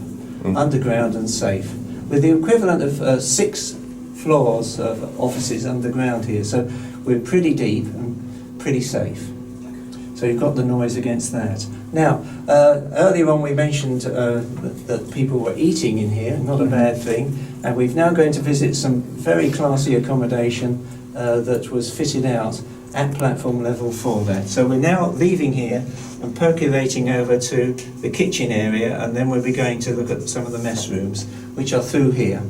underground and safe, with the equivalent of 6 floors of offices underground here. So we're pretty deep and pretty safe. So you've got the noise against that. Now, earlier on we mentioned that people were eating in here, not a bad thing, and we've now going to visit some very classy accommodation that was fitted out at platform level for that. So we're now leaving here and percolating over to the kitchen area, and then we'll be going to look at some of the mess rooms, which are through here.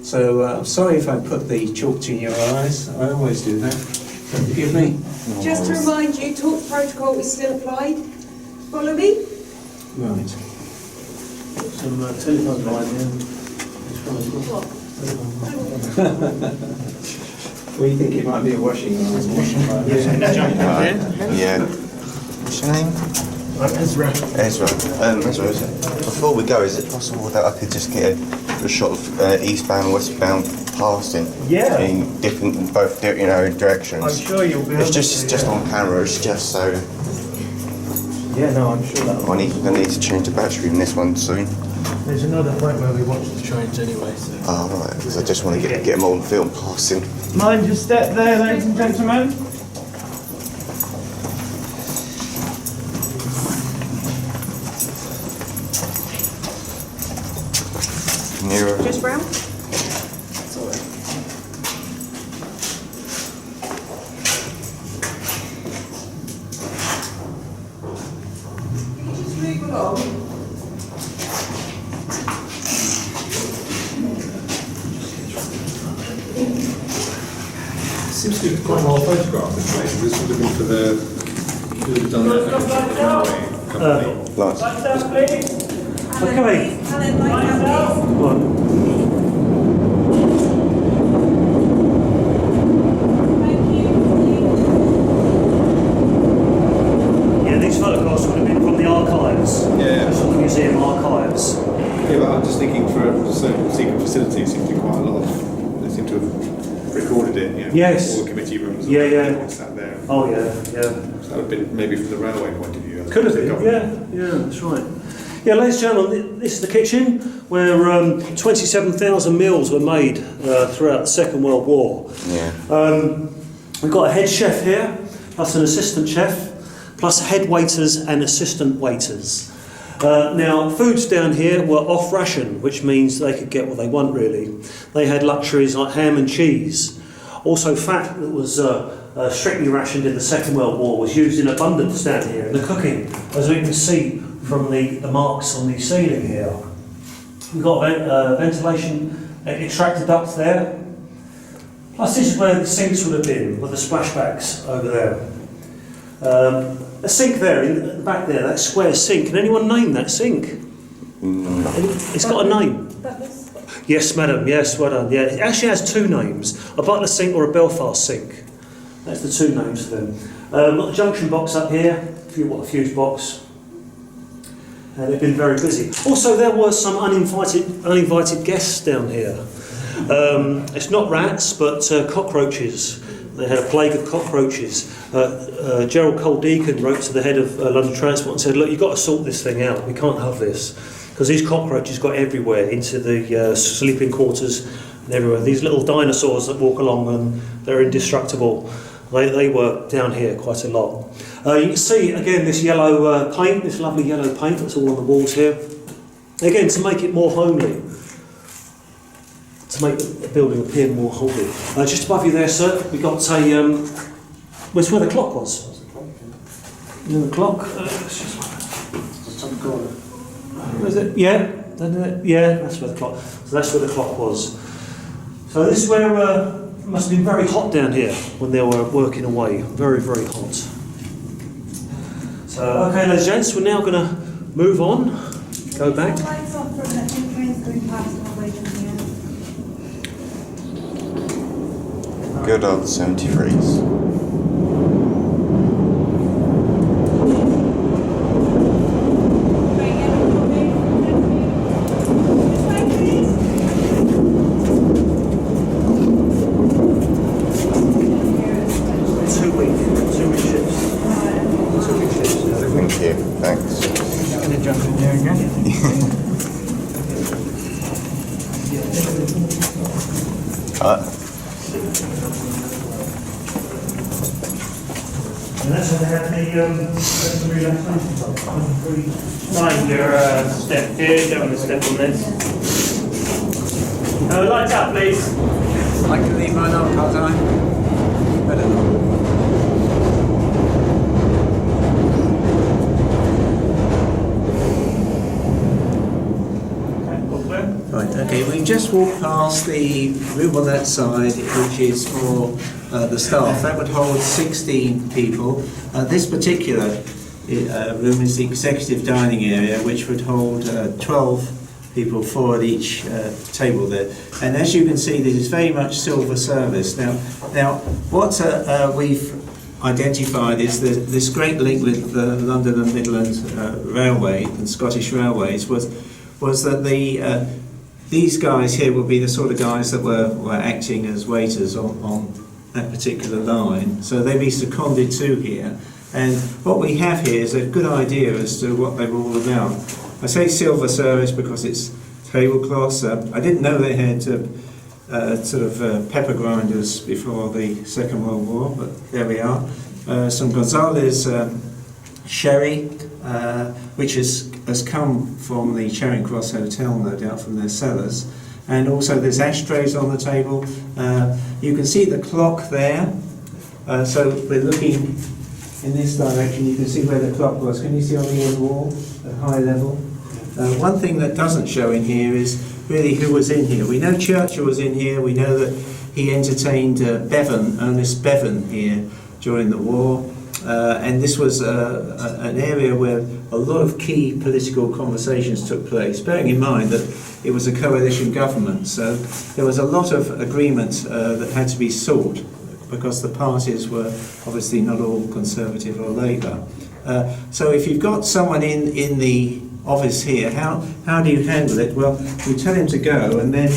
So sorry if I put the chalk to your eyes, I always do that. So forgive me. Just to remind you, talk protocol is still applied. Follow me. Right. Some telephone line here. What? We think it might be a washing line. Yeah. What's your name? Ezra. Ezra. Ezra, is it? Before we go, is it possible that I could just get a shot of eastbound, westbound passing? Yeah. In different, both directions. I'm sure you'll be able It's just on camera. It's just so. Yeah, no, I'm sure that I need to change the battery in this one soon. There's another point where we watch the trains anyway, so... Oh, right, because I just want to get them all on film passing. Mind your step there, ladies and gentlemen. Nearer. Just brown? Can you just move along? Seems to be quite well photographed this place. This would have been for the. Would have done that for the railway company. Lights. Lights down, please. Okay. Helen, light down, please. Right. Yeah, these photographs would have been from the archives. Yeah. From the museum archives. Yeah, but I'm just thinking for a secret facility, it seems to be quite a lot of. They seem to have recorded it. You know, Yes. all the committee rooms. Yeah, and yeah. everything sat there. Oh yeah, yeah. So that would have been maybe from the railway point of view. Could have The been, government. yeah, that's right. Yeah, ladies and gentlemen, this is the kitchen where 27,000 meals were made throughout the Second World War. Yeah. We've got a head chef here, plus an assistant chef, plus head waiters and assistant waiters. Now, foods down here were off ration, which means they could get what they want really. They had luxuries like ham and cheese. Also, fat that was strictly rationed in the Second World War was used in abundance down here in the cooking, as we can see from the marks on the ceiling here. We've got ventilation extractor ducts there. Plus this is where the sinks would have been, with the splashbacks over there. A sink there, in the back there, that square sink. Can anyone name that sink? No. It's got a name. Yes, madam, yes, well done. Yeah, it actually has two names, a butler sink or a Belfast sink. That's the two names for them. Got a junction box up here, a fuse box. They've been very busy. Also, there were some uninvited guests down here. It's not rats, but cockroaches. They had a plague of cockroaches. Gerald Cole-Deacon wrote to the head of London Transport and said, look, you've got to sort this thing out. We can't have this. Because these cockroaches got everywhere, into the sleeping quarters and everywhere. These little dinosaurs that walk along and they're indestructible. They were down here quite a lot. You can see, again, this yellow paint, this lovely yellow paint that's all on the walls here. Again, to make it more homely. To make the building appear more homely. Just above you there, sir, we got a... where's where the clock was? You know the clock? Just on the corner. Where is it? Yeah? Yeah, that's where the clock... So that's where the clock was. So this is where... it must have been very hot down here when they were working away. Very, very hot. So, okay, ladies and gents, we're now going to move on. Go back. Lights off for a second, trains going past and away from here. Good old 73s. Thank you. Thanks. Just going to jump in there again. And that's where they had the relaxation club. Mind your step here, don't want to step on this. Lights up, please. I can leave mine on, can't I? Better not. Right, okay, we've just walked past the room on that side, which is for the staff. That would hold 16 people. This particular room is the executive dining area, which would hold 12 people, 4 at each table there. And as you can see, this is very much silver service. Now what we've identified is this great link with the London and Midland Railway and Scottish Railways was that these guys here would be the sort of guys that were acting as waiters on that particular line. So they'd be seconded to here. And what we have here is a good idea as to what they were all about. I say silver service because it's tablecloths. I didn't know they had pepper grinders before the Second World War, but there we are. Some Gonzales sherry, which has come from the Charing Cross Hotel, no doubt, from their cellars. And also there's ashtrays on the table. You can see the clock there. So we're looking in this direction. You can see where the clock was. Can you see on the end wall at high level? One thing that doesn't show in here is really who was in here. We know Churchill was in here. We know that he entertained Ernest Bevan here during the war. And this was an area where a lot of key political conversations took place, bearing in mind that it was a coalition government. So there was a lot of agreement that had to be sought, because the parties were obviously not all Conservative or Labour. So if you've got someone in the office here, how do you handle it? Well, you tell him to go, and then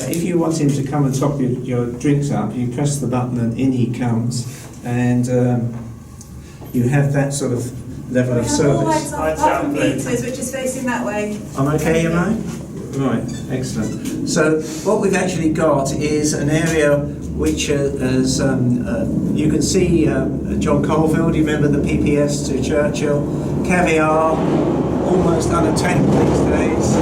if you want him to come and top your drinks up, you press the button and in he comes, and you have that sort of level of service. Apart from Peter's, which is facing that way. I'm okay, am I? Right, excellent. So what we've actually got is an area which has, you can see John Colville, do you remember the PPS to Churchill? Caviar, almost unattacked these days.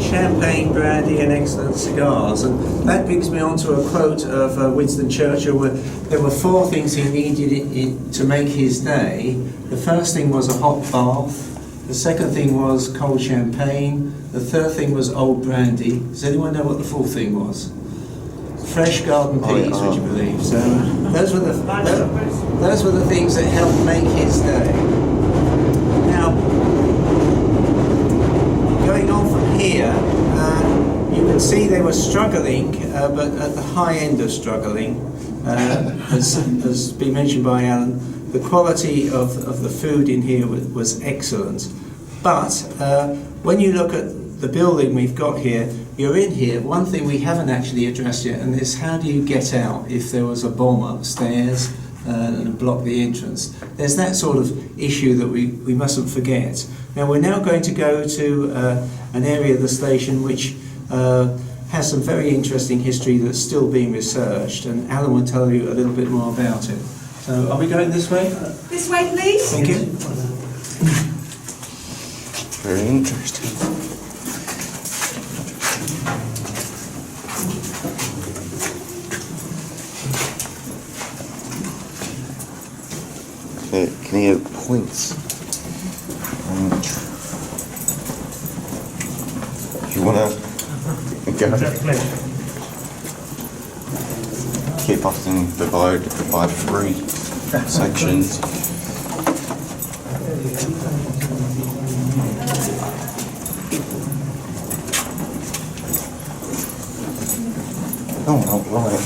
Champagne, brandy and excellent cigars, and that brings me on to a quote of Winston Churchill, where there were 4 things he needed to make his day. The first thing was a hot bath, the second thing was cold champagne, the third thing was old brandy. Does anyone know what the 4th thing was? Fresh garden peas, would you believe? So those were the things that helped make his day. Now, going on from here, you can see they were struggling, but at the high end of struggling, as been mentioned by Alan, the quality of the food in here was excellent. But when you look at the building we've got here, you're in here. One thing we haven't actually addressed yet, and is how do you get out if there was a bomb upstairs and block the entrance? There's that sort of issue that we mustn't forget. Now we're now going to go to an area of the station which has some very interesting history that's still being researched, and Alan will tell you a little bit more about it. So are we going this way? This way, please. Thank you. Very interesting. Can you have points? You want to go? Keep often divided by 3 sections. Oh, right.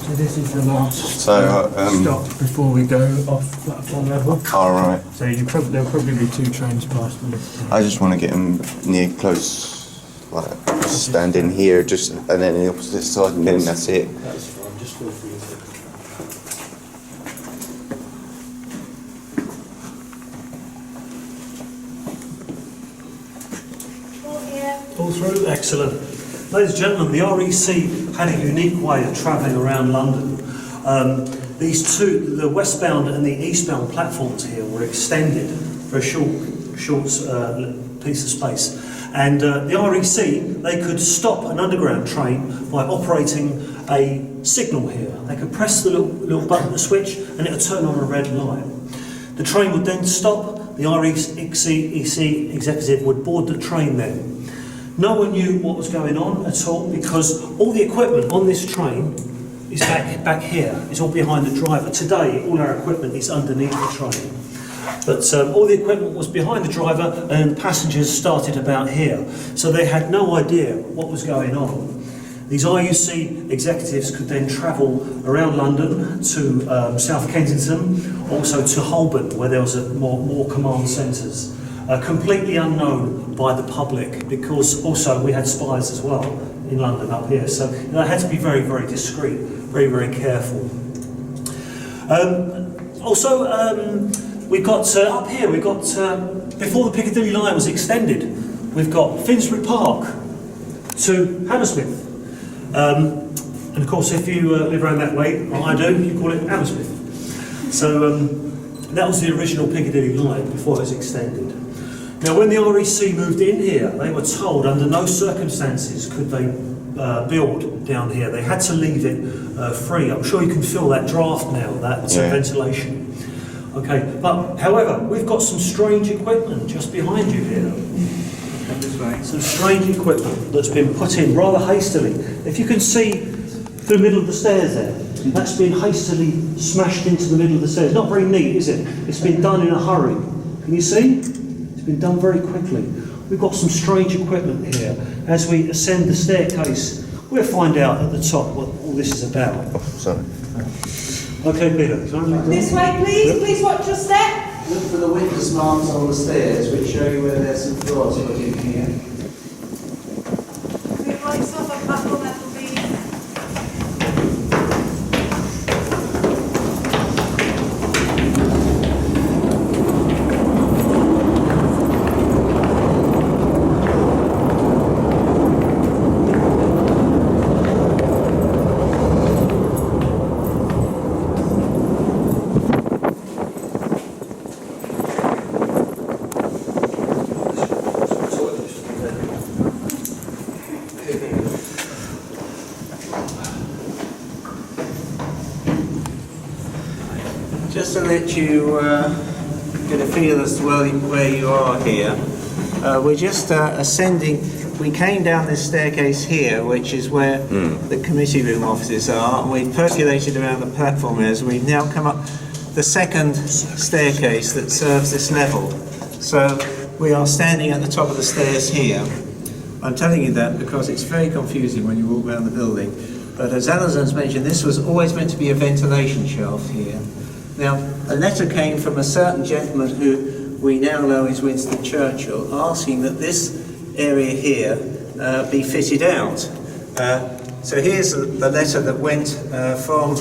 So this is the last stop before we go off platform level. All right. So there'll probably be 2 trains past them. I just want to get them near close, like just stand in here, just and then the opposite side, and then that's it. That's fine, just feel free to. All through, excellent. Ladies and gentlemen, the REC had a unique way of travelling around London. These two, the westbound and the eastbound platforms here, were extended for a short piece of space. And the REC, they could stop an underground train by operating a signal here. They could press the little button, the switch, and it would turn on a red light. The train would then stop. The REC executive would board the train then. No one knew what was going on at all because all the equipment on this train is back here. It's all behind the driver. Today, all our equipment is underneath the train. But all the equipment was behind the driver and passengers started about here. So they had no idea what was going on. These RUC executives could then travel around London to South Kensington, also to Holborn, where there was more command centres. Completely unknown by the public, because also we had spies as well in London up here. So they had to be very, very discreet, very, very careful. We've got up here, we've got, before the Piccadilly line was extended, we've got Finsbury Park to Hammersmith. And of course, if you live around that way, like I do, you call it Hammersmith. So that was the original Piccadilly line before it was extended. Now, when the REC moved in here, they were told under no circumstances could they build down here. They had to leave it free. I'm sure you can feel that draft now, that ventilation. Okay, but however, we've got some strange equipment just behind you here. Some strange equipment that's been put in rather hastily. If you can see through the middle of the stairs there, that's been hastily smashed into the middle of the stairs. Not very neat, is it? It's been done in a hurry. Can you see? It's been done very quickly. We've got some strange equipment here. As we ascend the staircase, we'll find out at the top what all this is about. Oh, sorry. Okay, Peter. This way, please. Please watch your step. Look for the witness marks on the stairs, which show you where there's some drawers put in here. We've got yourself a platform that will be. Just to let you get a feel as to where you are here, we're just ascending. We came down this staircase here, which is where the committee room offices are, and we percolated around the platform as we've now come up the second staircase that serves this level. So we are standing at the top of the stairs here. I'm telling you that because it's very confusing when you walk around the building. But as Allison's mentioned, this was always meant to be a ventilation shaft here. Now, a letter came from a certain gentleman who we now know is Winston Churchill, asking that this area here be fitted out. So here's the letter that went from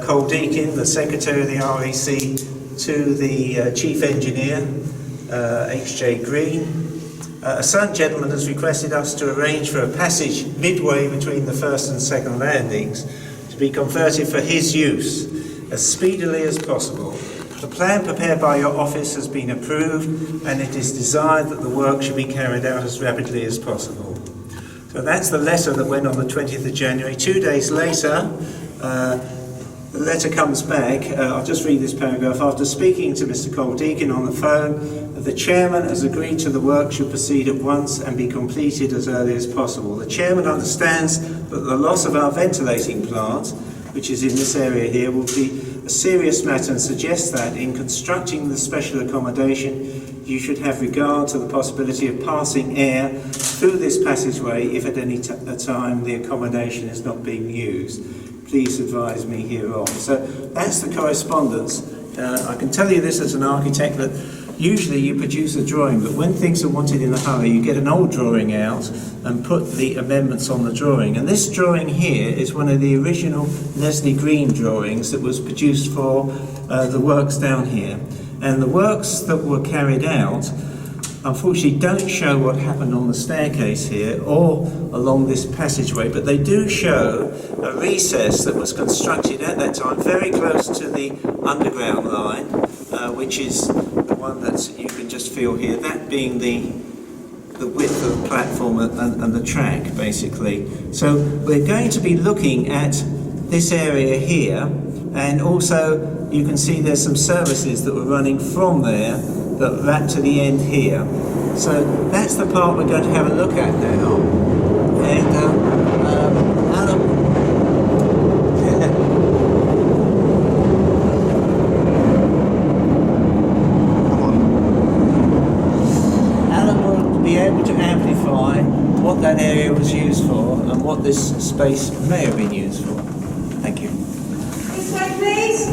Cole Deakin, the Secretary of the REC, to the Chief Engineer, H.J. Green. A certain gentleman has requested us to arrange for a passage midway between the first and second landings to be converted for his use as speedily as possible. The plan prepared by your office has been approved, and it is desired that the work should be carried out as rapidly as possible. So that's the letter that went on the 20th of January. 2 days later, the letter comes back. I'll just read this paragraph. After speaking to Mr. Cole Deakin on the phone, the chairman has agreed to the work should proceed at once and be completed as early as possible. The chairman understands that the loss of our ventilating plant, which is in this area here, will be a serious matter, and suggests that in constructing the special accommodation you should have regard to the possibility of passing air through this passageway if at any time the accommodation is not being used. Please advise me hereof. So that's the correspondence. I can tell you this as an architect, that usually you produce a drawing, but when things are wanted in a hurry, you get an old drawing out and put the amendments on the drawing. And this drawing here is one of the original Leslie Green drawings that was produced for the works down here. And the works that were carried out, unfortunately, don't show what happened on the staircase here or along this passageway, but they do show a recess that was constructed at that time very close to the underground line, which is the one that you can just feel here, that being the width of the platform and the track, basically. So we're going to be looking at this area here, and also you can see there's some services that were running from there that wrap to the end here. So that's the part we're going to have a look at now. And Alan, Alan will be able to amplify what that area was used for and what this space may have been used for. Thank you. This way, please.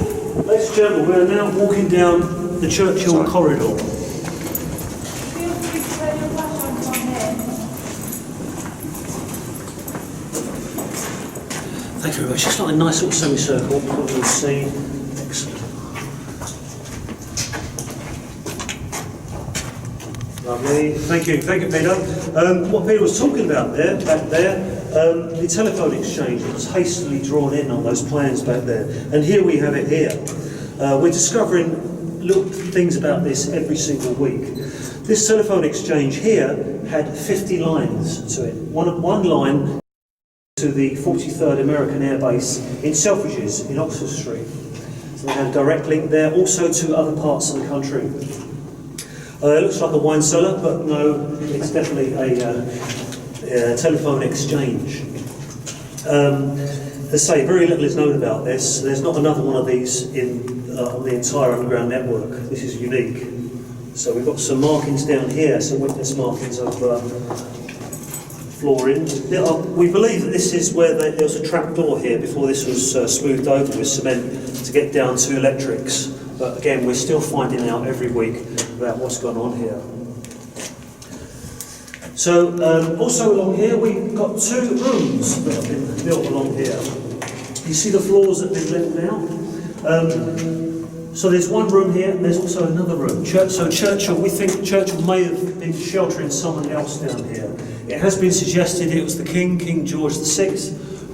Ladies and gentlemen, we are now walking down the Churchill corridor. Feel free to turn your flashlight on here. Thank you very much. It's like a nice little semicircle. What you'll see. Excellent. Lovely. Thank you, Peter. What Peter was talking about there, back there, the telephone exchange, it was hastily drawn in on those plans back there. And here we have it here. We're discovering little things about this every single week. This telephone exchange here had 50 lines to it. One line to the 43rd American Air Base in Selfridges in Oxford Street. So they had a direct link there, also to other parts of the country. It looks like a wine cellar, but no, it's definitely a telephone exchange. As I say, very little is known about this. There's not another one of these on the entire underground network. This is unique. So we've got some markings down here, some witness markings of flooring. We believe that this is where there was a trap door here before this was smoothed over with cement to get down to electrics. But again, we're still finding out every week about what's gone on here. So also along here, we've got two rooms that have been built along here. You see the floors that have been left out? So there's one room here, and there's also another room. So Churchill, we think Churchill may have been sheltering someone else down here. It has been suggested it was the King, King George VI,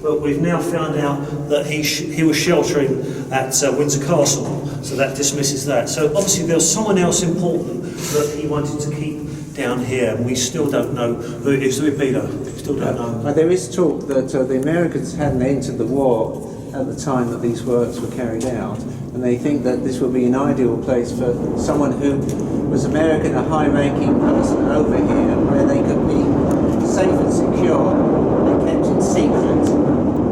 but we've now found out that he was sheltering at Windsor Castle, so that dismisses that. So obviously there was someone else important that he wanted to keep down here. We still don't know who it is, do we, Peter? We still don't know. There is talk that the Americans hadn't entered the war at the time that these works were carried out, and they think that this would be an ideal place for someone who was American, a high-ranking person over here, where they could be safe and secure and kept in secret.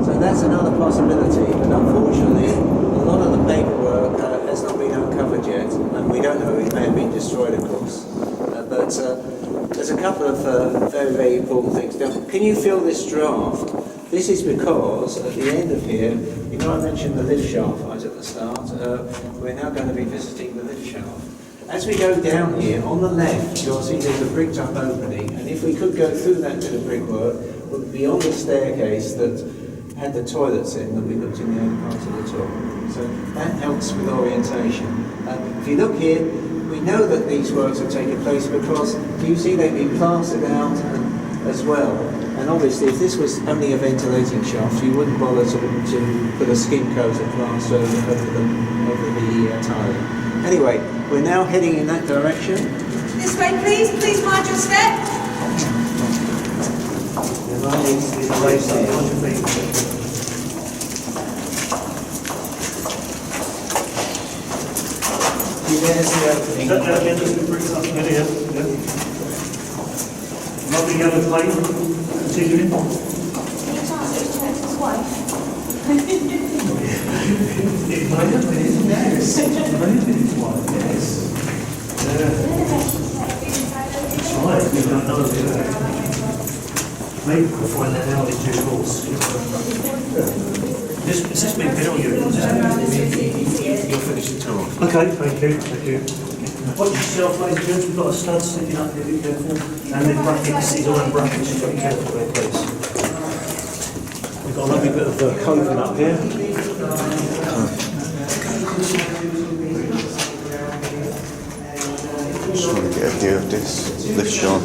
So that's another possibility, but unfortunately a lot of the paperwork has not been uncovered yet, and we don't know, it may have been destroyed, of course. But there's a couple of very, very important things. Now, can you feel this draft? This is because at the end of here, you know I mentioned the lift shaft right at the start. We're now going to be visiting the lift shaft. As we go down here, on the left, you'll see there's a bricked up opening, and if we could go through that bit of brickwork, we'd be on the staircase that had the toilets in that we looked in the other part of the tour. So that helps with orientation. If you look here, we know that these works have taken place because you see they've been plastered out as well. And obviously, if this was only a ventilating shaft, you wouldn't bother to put a skin coat of plaster over the tiling. Anyway, we're now heading in that direction. This way, please. Please mind your step. There's the opening. Lovely yellow plate. Continuing. Can you chance it was Churchill's wife? It might have been, yes. It might have been his wife, yes. That's right, we don't know, do we? Maybe we'll find that out in due course. Is this being bid on you? You'll finish the tour. Okay, thank you. Watch yourself, ladies and gents, we've got a stud sticking up here, be careful. And the brackets, these are brackets, you've got to be careful there, please. We've got a lovely bit of coping up here. Just want to get a view of this lift shaft.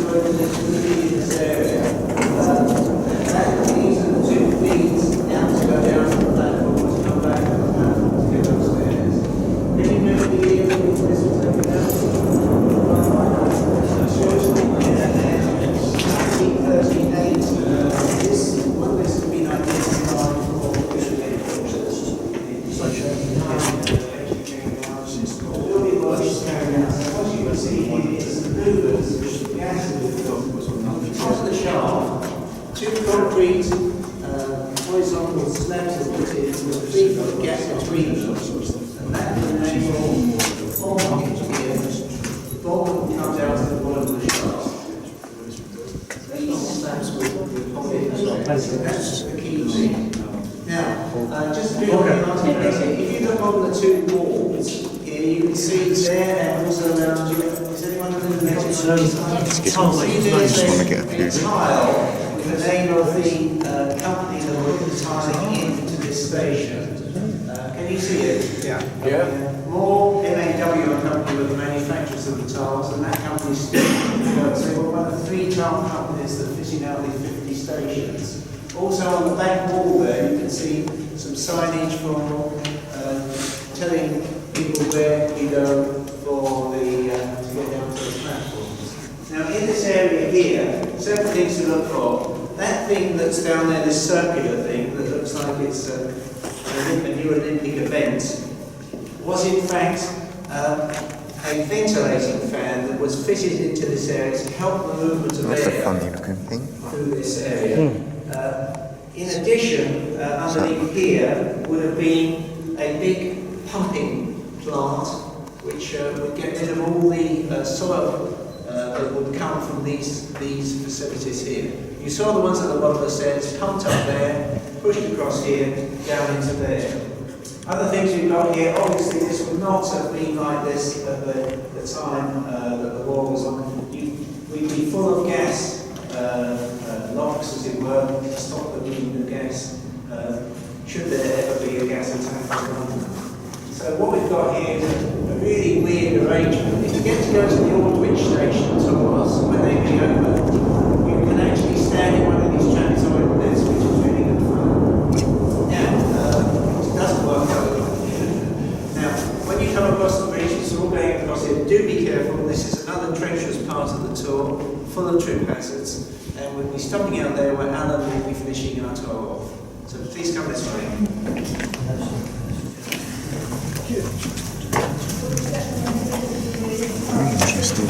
horizontal slabs are put in with a 3 foot gap between them, and that will enable four pockets here. The ball will come down to the bottom of the shaft. These slabs will hold it as well. That's the key thing. Now, just to be articulated, if you look on the two walls here, you can see there and also around you. Is anyone looking at it? Just want to get a few. Tile with the name of the company that will put the tiling into this station. Can you see it? Yeah. More MAW and company were the manufacturers of the tiles, and that company still works. They were one of the 3 tile companies that are fitting out these 50 stations. Also on the back wall there, you can see some signage for telling people where you go for the to get down to the platforms. Now in this area here, several things to look for. That thing that's down there, this circular thing that looks like it's a new Olympic event, was in fact a ventilating fan that was fitted into this area to help the movement of That's a air funny looking thing. through this area. In addition, underneath here would have been a big pumping plant which would get rid of all the soil that would come from these facilities here. You saw the ones at the bottom of the stairs pumped up there, pushed across here, down into there. Other things you've got here, obviously this would not have been like this at the time that the war was on. We'd be full of gas locks, as it were, to stop the bleeding of gas, should there ever be a gas attack in London. So what we've got here is a really weird arrangement. If you get to go to the Aldwych station tours, when they be over, you can actually stand in one of these trapezoid beds, which is really good fun. Now, it doesn't work out. Now, when you come across the bridge, it's all going across here. Do be careful. This is another treacherous part of the tour, full of trip hazards. And we'll be stopping out there where Alan will be finishing our tour off. So please come this way. Very interesting.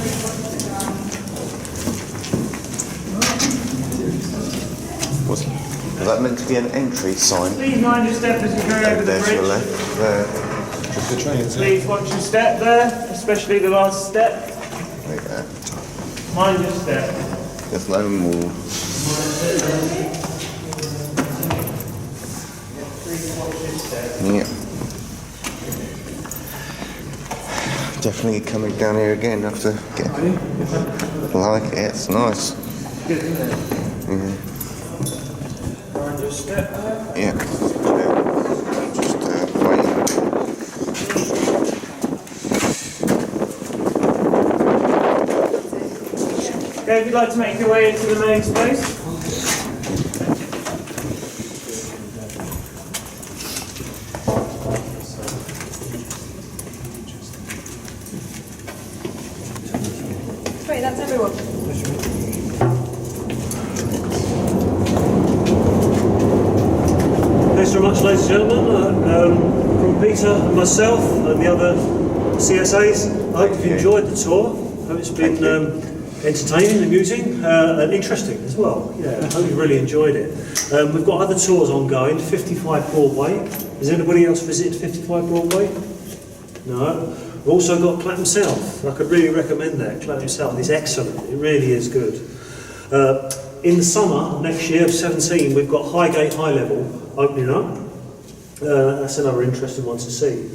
Was that meant to be an entry sign? Please mind your step as you go over the There to the bridge. left, there. Just the trains. Please watch your step there, especially the last step. There you go. Mind your step. There's no more. Please watch your step. Yeah. Definitely coming down here again after getting. Like it, it's nice. Good, isn't it? Yeah. Mind your step there. Yeah. Just waiting. Okay, if you'd like to make your way into the main space. Great, that's everyone. Thanks very much, ladies and gentlemen. From Peter and myself and the other CSAs, I hope you've enjoyed the tour. I hope it's been entertaining, amusing, and interesting as well. Yeah, I hope you really enjoyed it. We've got other tours ongoing, 55 Broadway. Has anybody else visited 55 Broadway? No. We've also got Clapham South. I could really recommend that. Clapham South is excellent. It really is good. In the summer next year of 17, we've got Highgate High Level opening up. That's another interesting one to see.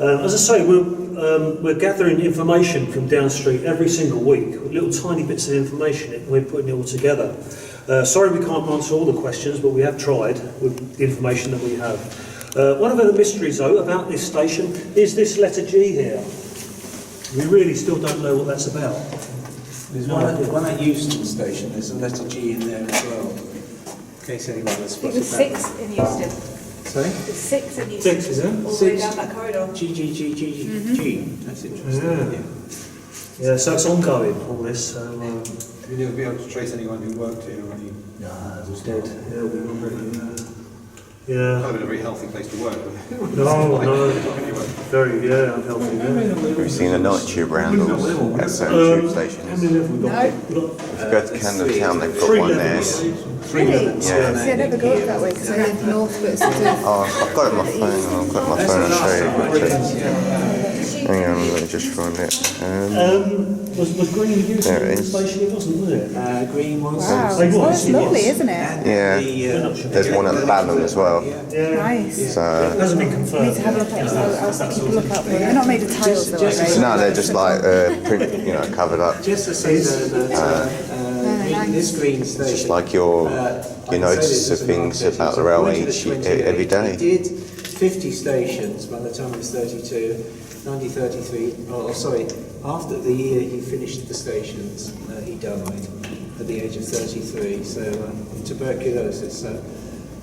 As I say, we're gathering information from Down Street every single week, little tiny bits of information. We're putting it all together. Sorry we can't answer all the questions, but we have tried with the information that we have. One of the mysteries, though, about this station is this letter G here. We really still don't know what that's about. There's one at Euston Station, there's a letter G in there as well. In case anyone has spotted There's that. 6 in Euston. Sorry? There's 6 in Euston. 6, is there? All the way 6. down that corridor. G. That's interesting. Yeah. Yeah, so it's ongoing, all this. You'll never be able to trace anyone who worked here or any. Nah, it was dead. Yeah, we were really. Kind Yeah. of a very healthy place to work. No. Very, unhealthy. Yeah. Have you seen a night tube around at certain tube How stations? many have we got? No. We've got If you go to Camden Town, they've got 3 one there. levels. Really? Yeah. See, I never go up that way because I live north, but sort of. Oh, I've got it on my phone. I've got it on my phone. I'll show you. Hang on, let me just find it. Was Green used There it in the is. station? It wasn't, was it? Green was. Wow, They was, that's lovely, isn't it? Yeah. There's one at Balham as well. Nice. So, It hasn't been I need confirmed. to have a look at it. I'll keep a look out for it. They're not made of tiles, though, are they? no, they're just like print, covered up. Just to say that this green station. Just like your notice of things about the railway every day. He did 50 stations by the time he was 32, 1933. Oh, sorry, after the year he finished the stations, he died at the age of 33. So tuberculosis. So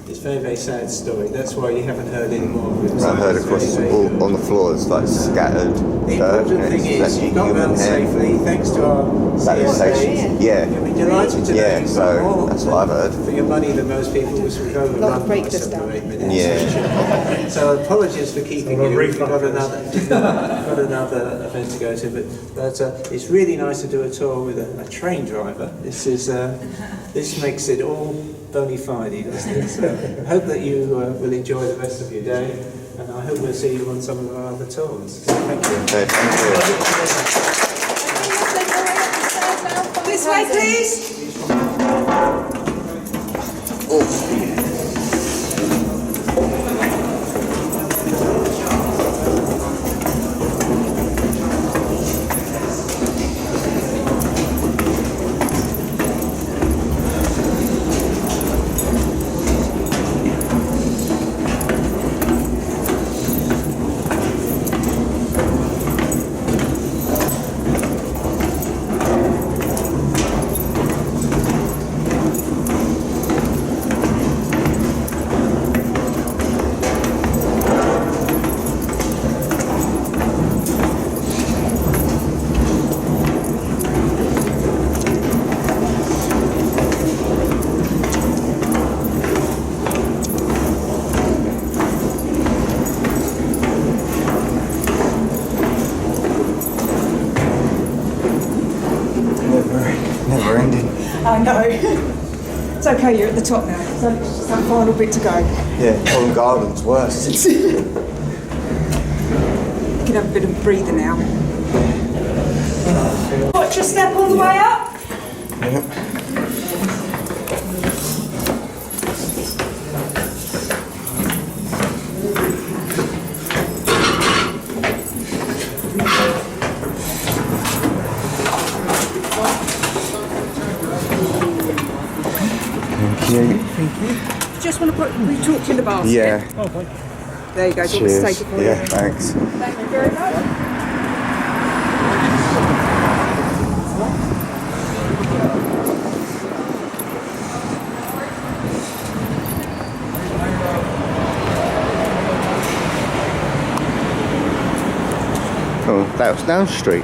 it's a very, very sad story. That's why you haven't heard any more of it. I heard across all on the floors like scattered The dirt. important thing is you got round safely thanks to our Sanitation. Yeah. You'll be delighted to know Yeah, you've got so more that's what I've heard. for your money than most people, which would go and Lot run of break by this 7 or 8 down. minutes. Yeah. So apologies for keeping So a you. We've refund got for this. another event to go to, but it's really nice to do a tour with a train driver. This makes it all bona fide, doesn't it? So I hope that you will enjoy the rest of your day, and I hope we'll see you on some of our other tours. So thank you. Okay, thank you. This way, please. Never ending. I know. It's okay, you're at the top now. So it's just that final bit to go. Yeah, Covent Garden's worse. You can have a bit of breather now. Watch your step all the way up. Just want to we talk to you in the basket. Yeah. There you go. Do you want me to Cheers. take it for you? Yeah, thanks. Thank you very much. Oh, that was Down Street.